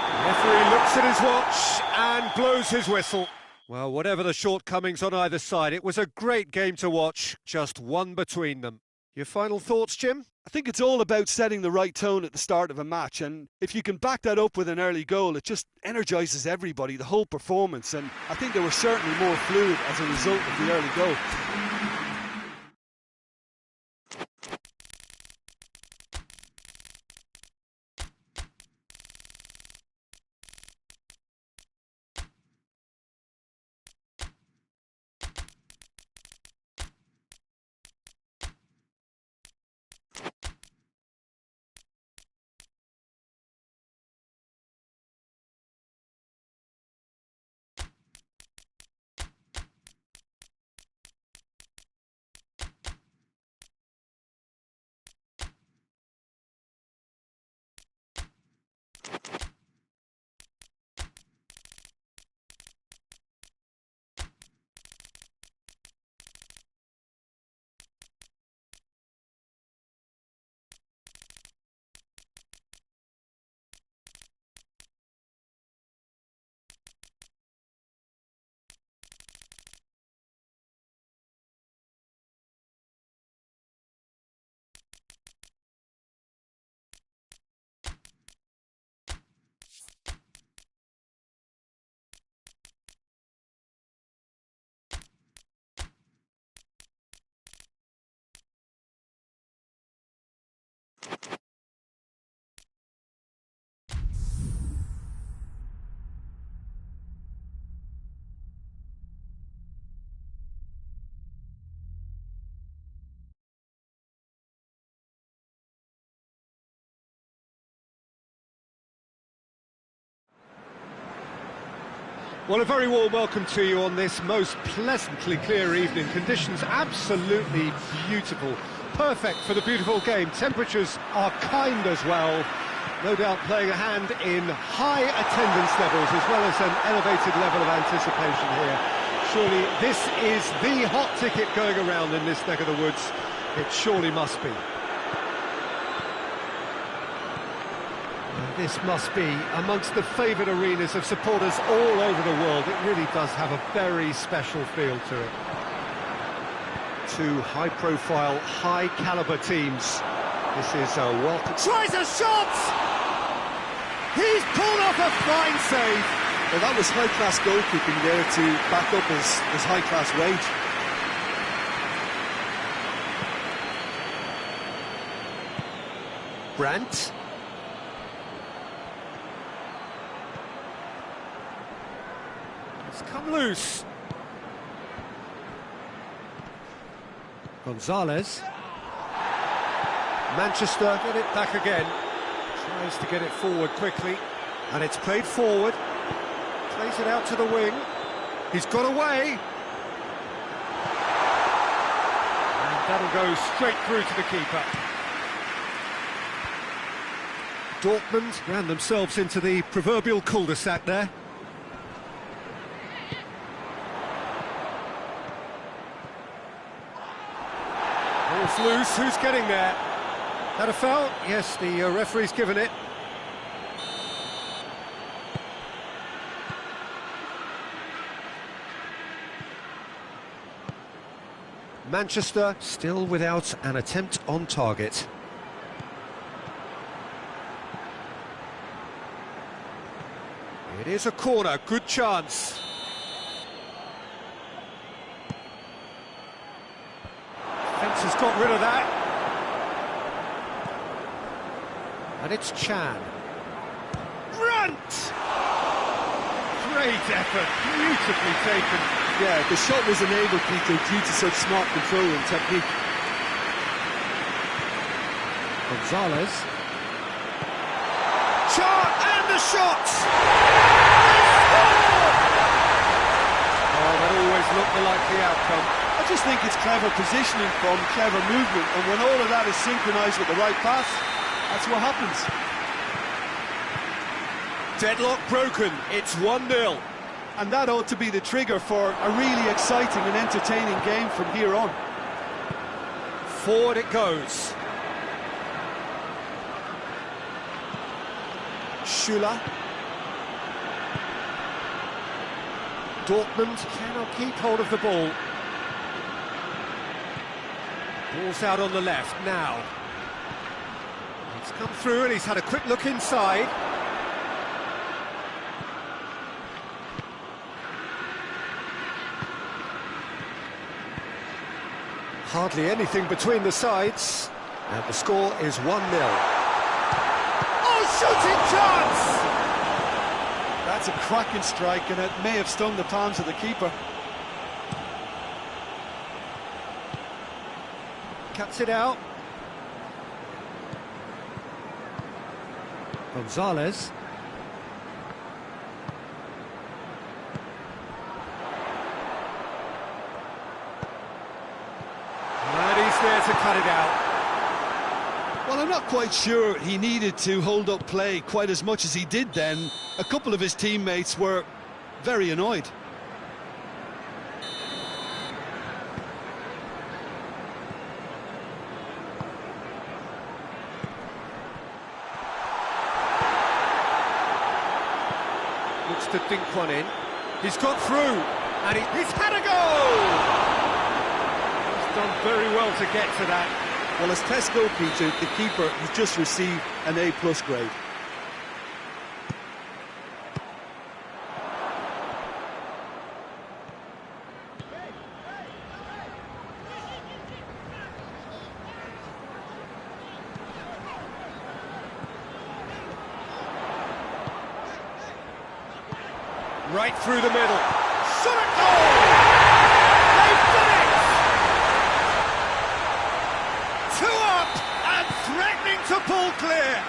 The referee looks at his watch and blows his whistle. Well, whatever the shortcomings on either side, it was a great game to watch, just one between them. Your final thoughts, Jim?
I think it's all about setting the right tone at the start of a match, and if you can back that up with an early goal, it just energises everybody, the whole performance, and I think they were certainly more fluid as a result of the early goal.
Well, a very warm welcome to you on this most pleasantly clear evening. Conditions absolutely beautiful. Perfect for the beautiful game. Temperatures are kind as well. No doubt playing a hand in high attendance levels as well as an elevated level of anticipation here. Surely this is the hot ticket going around in this neck of the woods. It surely must be. This must be amongst the favoured arenas of supporters all over the world. It really does have a very special feel to it. Two high-profile, high-caliber teams. This is a welcome... Tries a shot! He's pulled off a fine save!
Well, that was high-class goalkeeping there to back up his high-class wage.
Brandt. It's come loose. Gonzalez. Manchester get it back again. Tries to get it forward quickly. And it's played forward. Plays it out to the wing. He's got away. And that'll go straight through to the keeper. Dortmund ran themselves into the proverbial cul-de-sac there. Ball's loose, who's getting there? That a foul? Yes, the referee's given it. Manchester still without an attempt on target. It is a corner, good chance. Fence has got rid of that. And it's Chan. Brandt! Great effort, beautifully taken.
Yeah, the shot was enabled, Peter, due to such smart control and technique.
Gonzalez. shot! Oh, that always looked the likely outcome.
I just think it's clever positioning from clever movement, and when all of that is synchronised with the right pass, that's what happens.
Deadlock broken, it's 1-0.
And that ought to be the trigger for a really exciting and entertaining game from here on.
Forward it goes. Schüller. Dortmund cannot keep hold of the ball. Ball's out on the left now. He's come through and he's had a quick look inside. Hardly anything between the sides, and the score is 1-0. Oh, shooting chance!
That's a cracking strike, and it may have stung the palms of the keeper.
Cuts it out. Gonzalez. There to cut it out.
Well, I'm not quite sure he needed to hold up play quite as much as he did then. A couple of his teammates were very annoyed.
Looks to dink one in. He's got through, and he's had a goal! Done very well to get to that.
Well, as tests go, Peter, the keeper has just received an A+ grade.
Right through the middle. Shot at goal! They've done it! Two up and threatening to pull clear.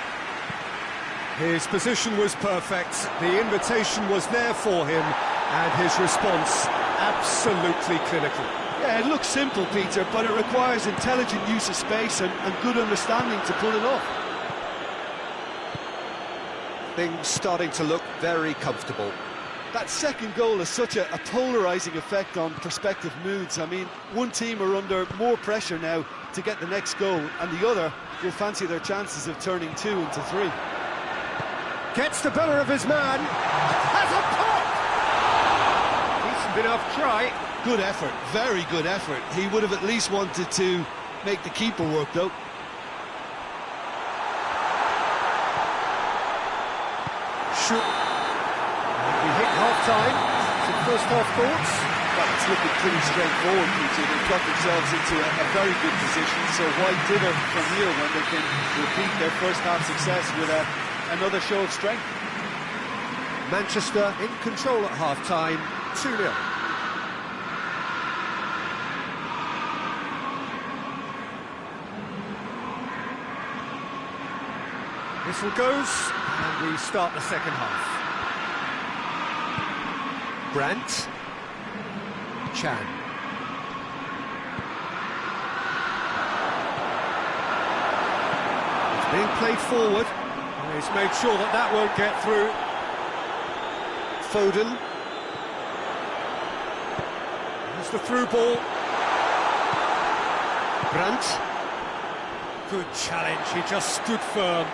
His position was perfect. The invitation was there for him, and his response absolutely clinical.
Yeah, it looks simple, Peter, but it requires intelligent use of space and good understanding to pull it off.
Things starting to look very comfortable.
That second goal has such a polarising effect on prospective moods. I mean, one team are under more pressure now to get the next goal, and the other will fancy their chances of turning 2 into 3.
Gets the better of his man. Has a pop! Decent enough try.
Good effort, very good effort. He would have at least wanted to make the keeper work, though.
Shoot. We hit half-time. Some first-half thoughts.
Well, it's looking pretty straightforward, Peter. They've got themselves into a very good position, so why dither from here when they can repeat their first-half success with another show of strength?
Manchester in control at half-time, 2-0. Whistle goes, and we start the second half. Brandt. Chan. It's being played forward. He's made sure that that won't get through. Foden. There's the through ball. Brandt. Good challenge, he just stood firm.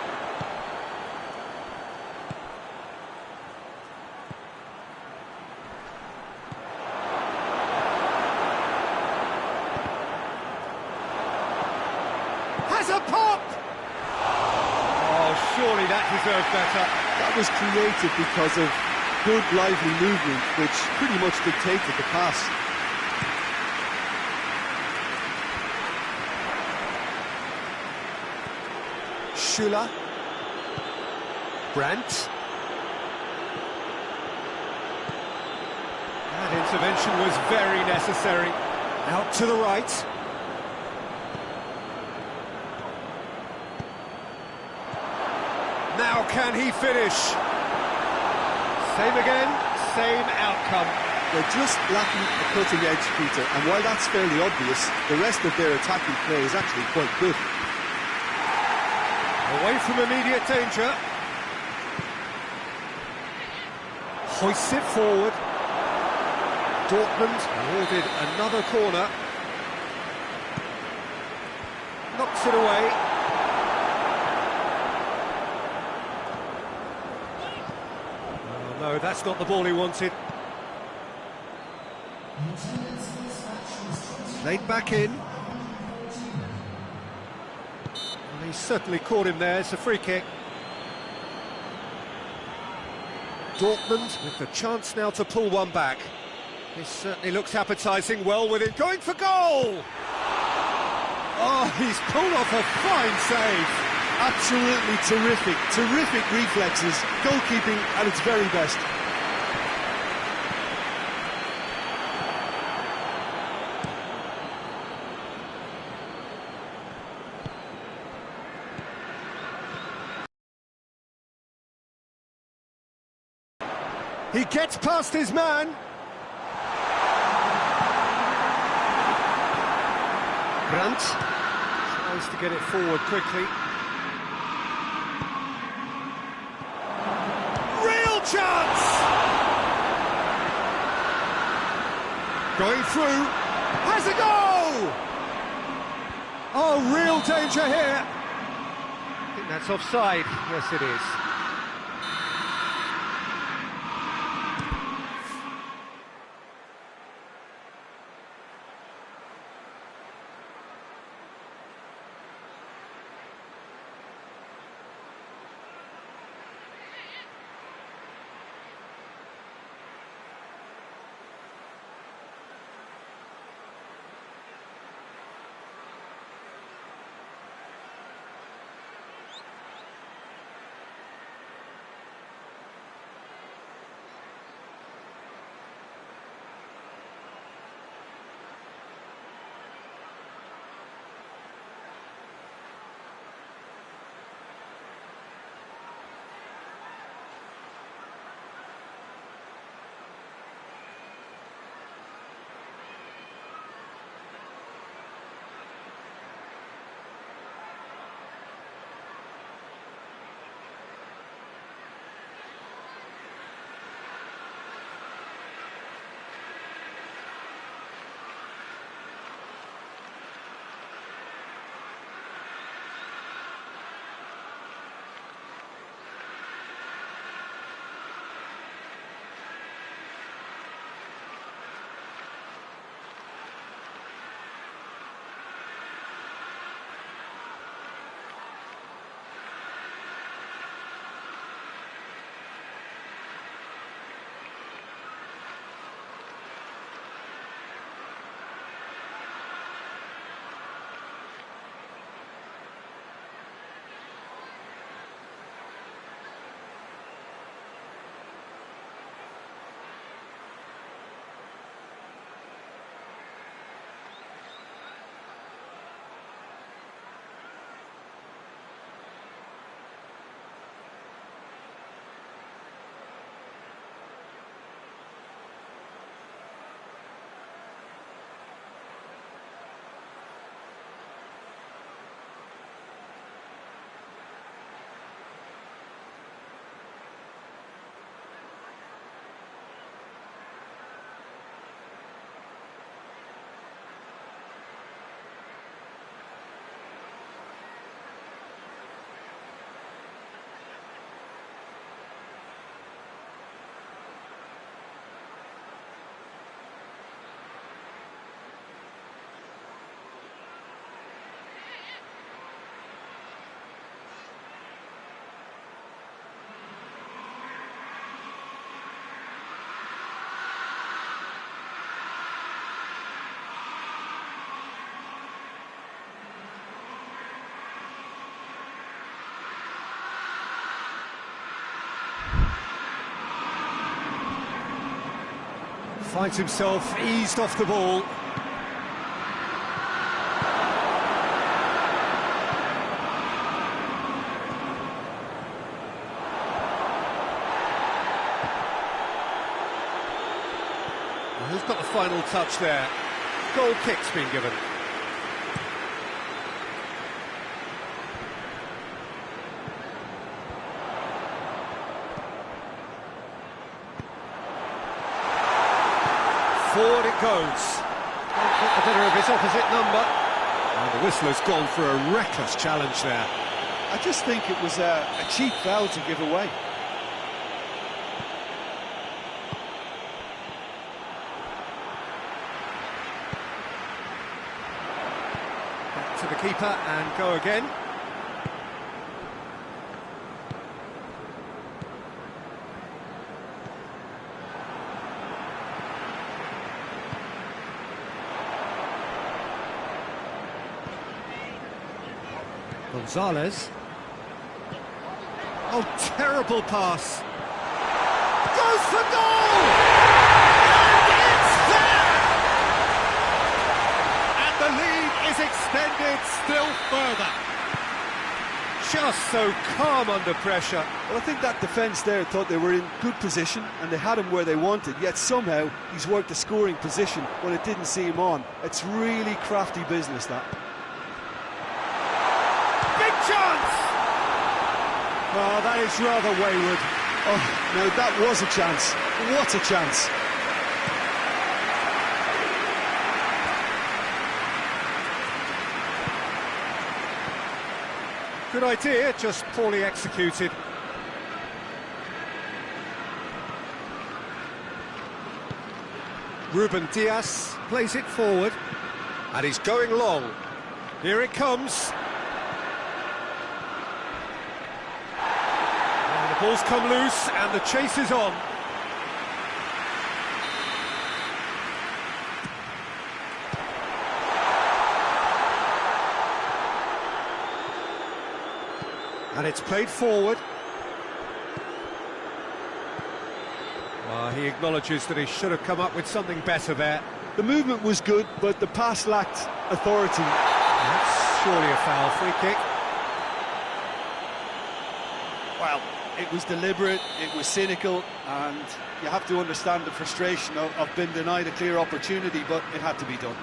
Has a pop! Oh, surely that deserved better.
That was created because of good, lively movement, which pretty much dictated the pass.
Schüller. Brandt. That intervention was very necessary. Out to the right. Now can he finish? Same again, same outcome.
They're just lacking a cutting edge, Peter, and while that's fairly obvious, the rest of their attacking play is actually quite good.
Away from immediate danger. Hoists it forward. Dortmund awarded another corner. Knocks it away. Oh no, that's not the ball he wanted. Played back in. Well, he certainly caught him there. It's a free kick. Dortmund with the chance now to pull one back. This certainly looks appetising, well with it, going for goal! Oh, he's pulled off a fine save.
Absolutely terrific, terrific reflexes, goalkeeping at its very best.
He gets past his man. Brandt tries to get it forward quickly. Real chance! Going through. Has a goal! Oh, real danger here. I think that's offside. Yes, it is. Finds himself eased off the ball. Who's got the final touch there? Goal kick's been given. Forward it goes. Can't get the better of his opposite number. And the whistler's gone for a reckless challenge there.
I just think it was a cheap foul to give away.
Back to the keeper and go again. Gonzalez. Oh, terrible pass. Goes for goal! And it's there! And the lead is extended still further. Just so calm under pressure.
Well, I think that defence there thought they were in good position and they had him where they wanted, yet somehow he's worked a scoring position when it didn't see him on. It's really crafty business, that.
Big chance! Oh, that is rather wayward.
Oh, no, that was a chance. What a chance.
Good idea, just poorly executed. Ruben Diaz plays it forward. And he's going long. Here it comes. And the ball's come loose and the chase is on. And it's played forward. Well, he acknowledges that he should have come up with something better there.
The movement was good, but the pass lacked authority.
That's surely a foul. Free kick.
Well, it was deliberate, it was cynical, and you have to understand the frustration of being denied a clear opportunity, but it had to be done.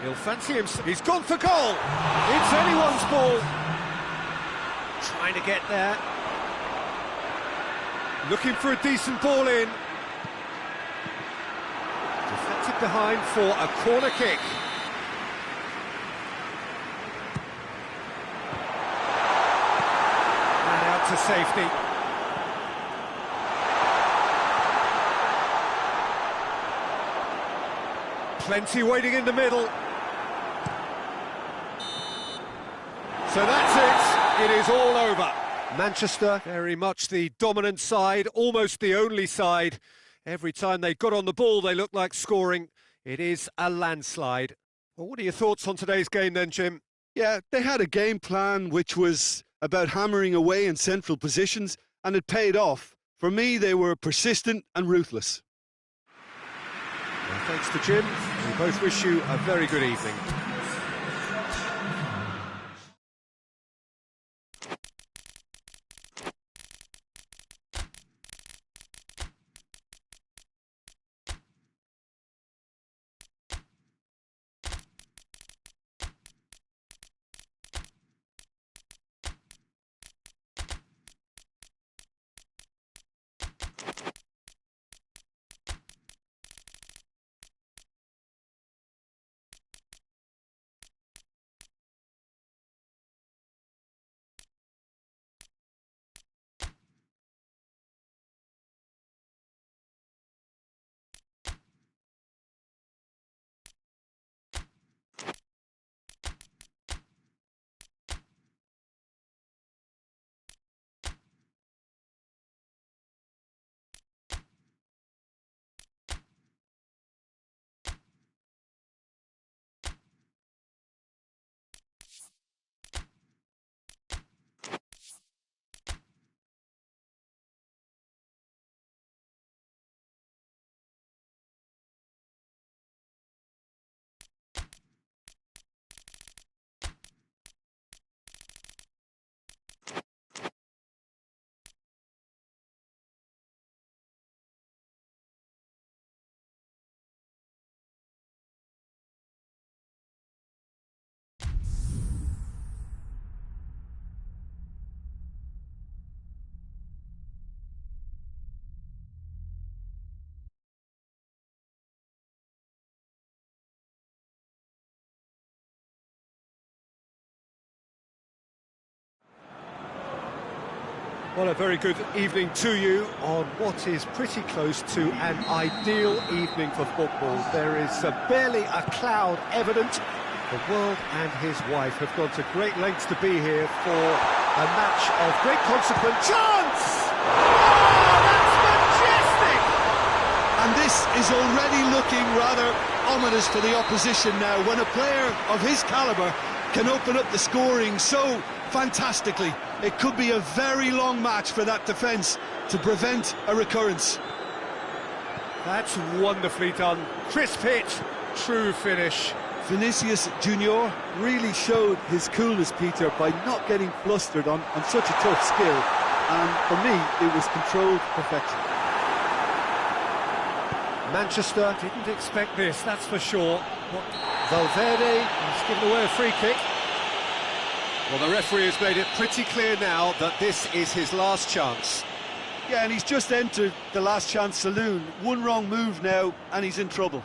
He'll fancy himself. He's gone for goal. It's anyone's ball. Trying to get there. Looking for a decent ball in. Deflected behind for a corner kick. And out to safety. Plenty waiting in the middle. So that's it. It is all over. Manchester, very much the dominant side, almost the only side. Every time they got on the ball, they looked like scoring. It is a landslide. Well, what are your thoughts on today's game then, Jim?
Yeah, they had a game plan which was about hammering away in central positions, and it paid off. For me, they were persistent and ruthless.
Well, thanks to Jim. We both wish you a very good evening. Well, a very good evening to you on what is pretty close to an ideal evening for football. There is barely a cloud evident. The world and his wife have gone to great lengths to be here for a match of great consequence. Chance! Oh, that's majestic!
And this is already looking rather ominous for the opposition now, when a player of his calibre can open up the scoring so fantastically. It could be a very long match for that defence to prevent a recurrence.
That's wonderfully done. Crisp hit, true finish.
Vinicius Junior really showed his coolness, Peter, by not getting flustered on such a tough skill. And for me, it was controlled perfection.
Manchester didn't expect this, that's for sure. Valverde has given away a free kick. Well, the referee has made it pretty clear now that this is his last chance.
Yeah, and he's just entered the last chance saloon. One wrong move now, and he's in trouble.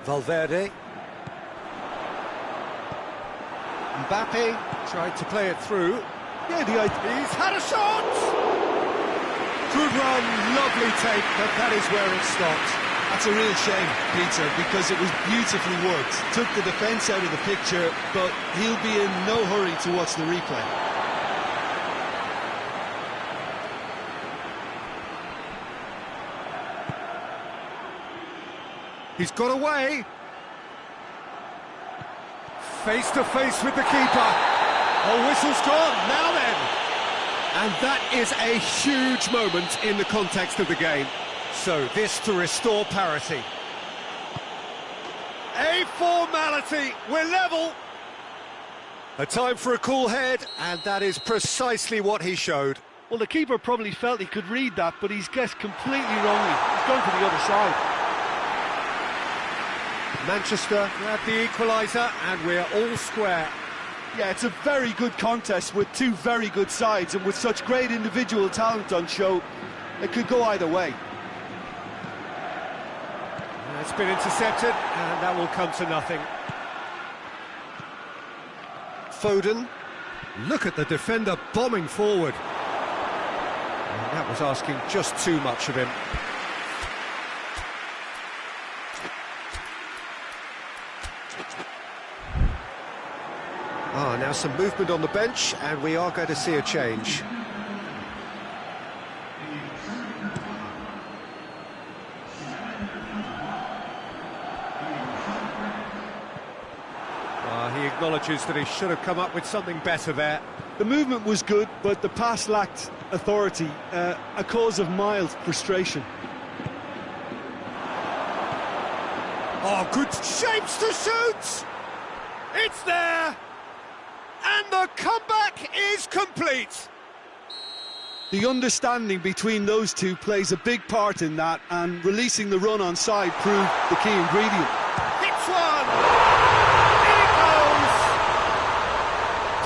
Valverde. Mbappe tried to play it through.
Yeah,
he's had a shot! Good run, lovely take, but that is where it stopped.
That's a real shame, Peter, because it was beautifully worked. Took the defence out of the picture, but he'll be in no hurry to watch the replay.
He's got away. Face to face with the keeper. Oh, whistle's gone, now then. And that is a huge moment in the context of the game. So, this to restore parity. A formality, we're level. A time for a cool head, and that is precisely what he showed.
Well, the keeper probably felt he could read that, but he's guessed completely wrongly. He's gone to the other side.
Manchester grab the equaliser, and we're all square.
Yeah, it's a very good contest with two very good sides, and with such great individual talent on show, it could go either way.
It's been intercepted, and that will come to nothing. Foden, look at the defender bombing forward. And that was asking just too much of him. Now some movement on the bench, and we are going to see a change. He acknowledges that he should have come up with something better there.
The movement was good, but the pass lacked authority, a cause of mild frustration.
Oh, good shapes to shoot! It's there! And the comeback is complete!
The understanding between those two plays a big part in that, and releasing the run on side proved the key ingredient.
Hits one! In it goes!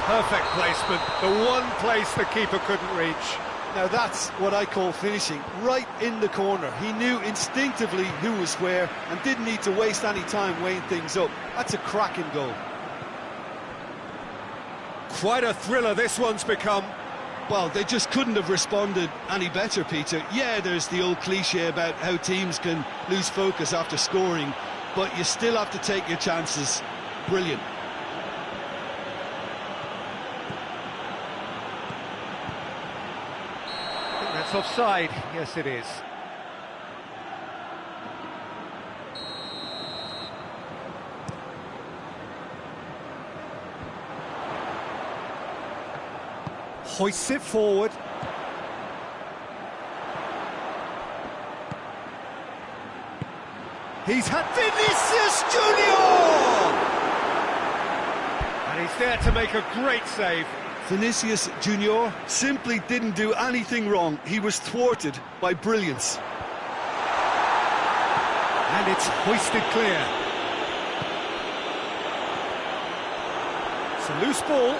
Perfect placement, the one place the keeper couldn't reach.
Now that's what I call finishing, right in the corner. He knew instinctively who was where and didn't need to waste any time weighing things up. That's a cracking goal.
Quite a thriller this one's become.
Well, they just couldn't have responded any better, Peter. Yeah, there's the old cliche about how teams can lose focus after scoring, but you still have to take your chances. Brilliant.
I think that's offside. Yes, it is. Hoists it forward. He's had Vinicius Junior! And he's there to make a great save.
Vinicius Junior simply didn't do anything wrong. He was thwarted by brilliance.
And it's hoisted clear. It's a loose ball.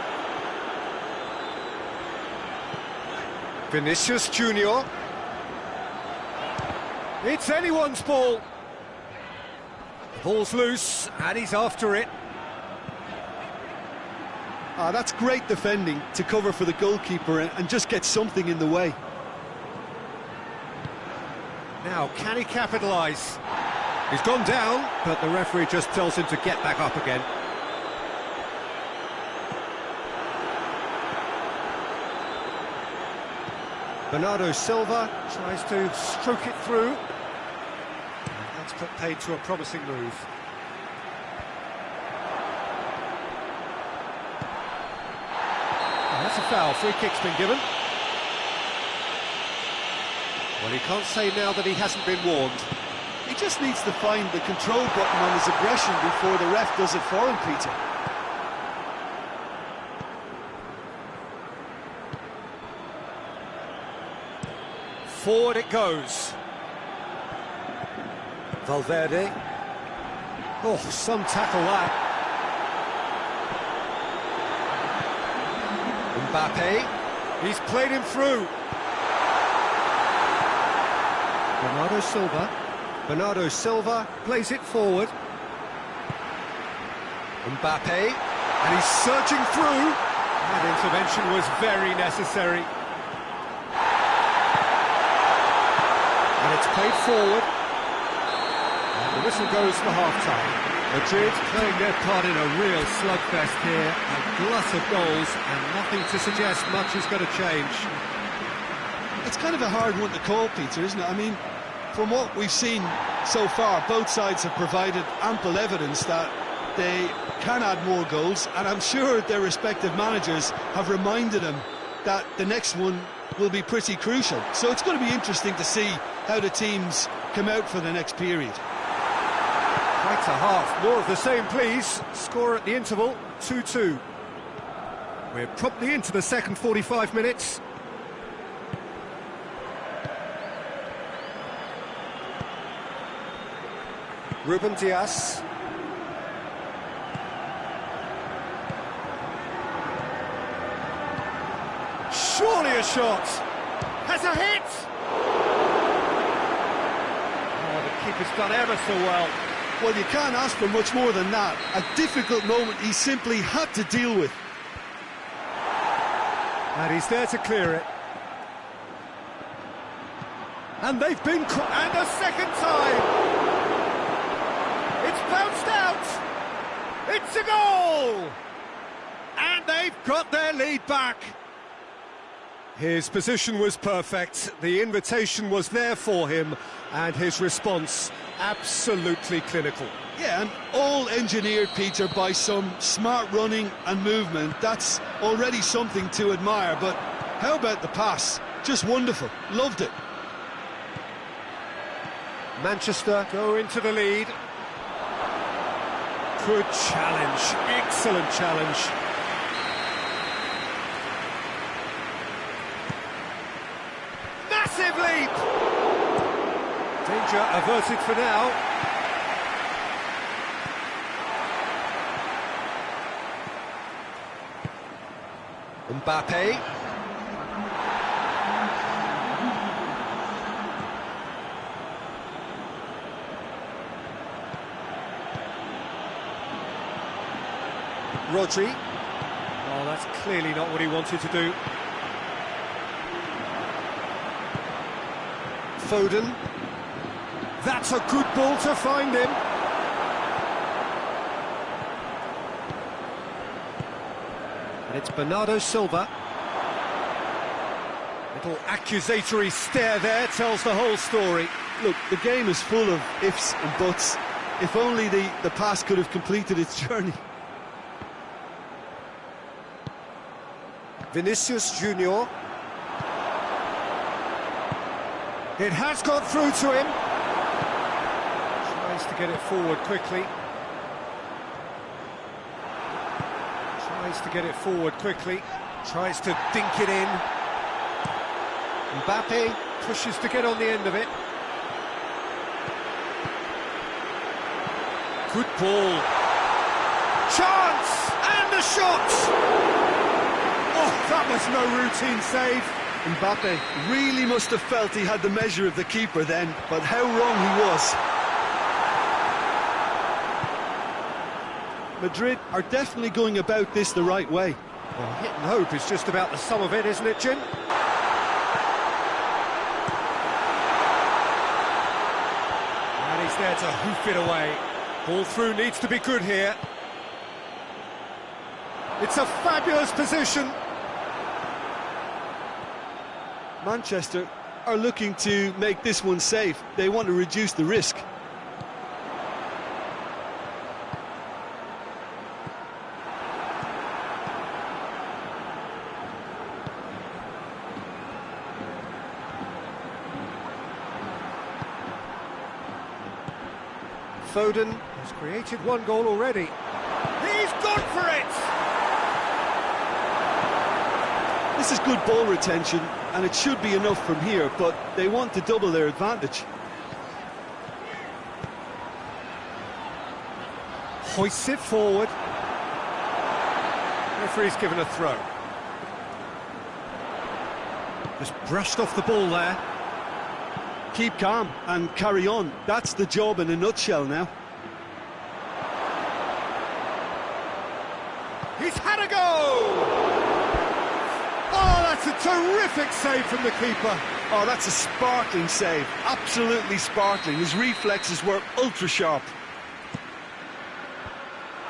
Vinicius Junior. It's anyone's ball. The ball's loose, and he's after it.
That's great defending to cover for the goalkeeper and just get something in the way.
Now, can he capitalise? He's gone down, but the referee just tells him to get back up again. Bernardo Silva tries to stroke it through. And that's put paid to a promising move. That's a foul. Free kick's been given. Well, he can't say now that he hasn't been warned.
He just needs to find the control button on his aggression before the ref does it for him, Peter.
Forward it goes. Valverde. Oh, some tackle that. Mbappe. He's played him through. Bernardo Silva. Bernardo Silva plays it forward. Mbappe. And he's surging through. That intervention was very necessary. And it's played forward. And the whistle goes for half-time. Madrid playing their part in a real slugfest here. A glut of goals and nothing to suggest much is going to change.
It's kind of a hard one to call, Peter, isn't it? I mean, from what we've seen so far, both sides have provided ample evidence that they can add more goals, and I'm sure their respective managers have reminded them that the next one will be pretty crucial. So it's going to be interesting to see how the teams come out for the next period.
Quite a half. More of the same, please. Score at the interval, 2-2. We're promptly into the second 45 minutes. Ruben Dias. Surely a shot. Has a hit. Oh, the keeper's done ever so well.
Well, you can't ask for much more than that. A difficult moment he simply had to deal with.
And he's there to clear it. And they've been... And a second time! It's bounced out! It's a goal! And they've got their lead back. His position was perfect, the invitation was there for him, and his response absolutely clinical.
Yeah, and all engineered, Peter, by some smart running and movement. That's already something to admire, but how about the pass? Just wonderful, loved it.
Manchester go into the lead. Good challenge, excellent challenge. Massive leap! Danger averted for now. Mbappe. Rodri. Oh, that's clearly not what he wanted to do. Foden. That's a good ball to find him. And it's Bernardo Silva. Little accusatory stare there tells the whole story.
Look, the game is full of ifs and buts. If only the pass could have completed its journey.
Vinicius Junior. It has got through to him. Tries to get it forward quickly. Tries to get it forward quickly. Tries to dink it in. Mbappe pushes to get on the end of it. Good ball. Chance! And the shot! Oh, that was no routine save.
Mbappe really must have felt he had the measure of the keeper then, but how wrong he was. Madrid are definitely going about this the right way.
Well, hit and hope is just about the sum of it, isn't it, Jim? And he's there to hoof it away. Ball through needs to be good here. It's a fabulous position.
Manchester are looking to make this one safe. They want to reduce the risk.
Foden has created one goal already. He's gone for it!
This is good ball retention, and it should be enough from here, but they want to double their advantage.
Hoists it forward. Referee's given a throw. Just brushed off the ball there.
Keep calm and carry on. That's the job in a nutshell now.
He's had a go! Oh, that's a terrific save from the keeper.
Oh, that's a sparkling save. Absolutely sparkling. His reflexes were ultra sharp.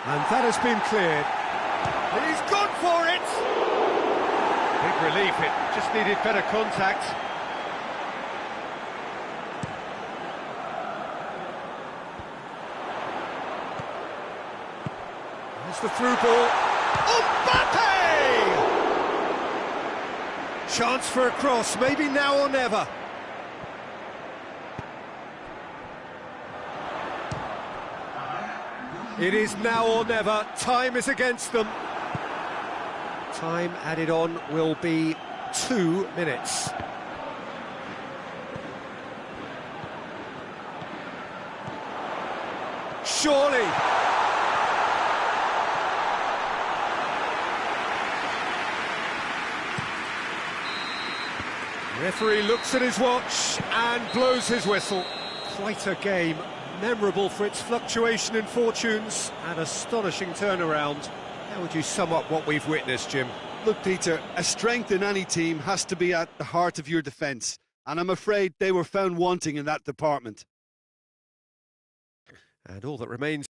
And that has been cleared. He's gone for it! Big relief, it just needed better contact. There's the through ball. Mbappe! Chance for a cross, maybe now or never. It is now or never. Time is against them. Time added on will be 2 minutes. Surely. Referee looks at his watch and blows his whistle. Quite a game, memorable for its fluctuation in fortunes and astonishing turnaround. How would you sum up what we've witnessed, Jim?
Look, Peter, a strength in any team has to be at the heart of your defence, and I'm afraid they were found wanting in that department.
And all that remains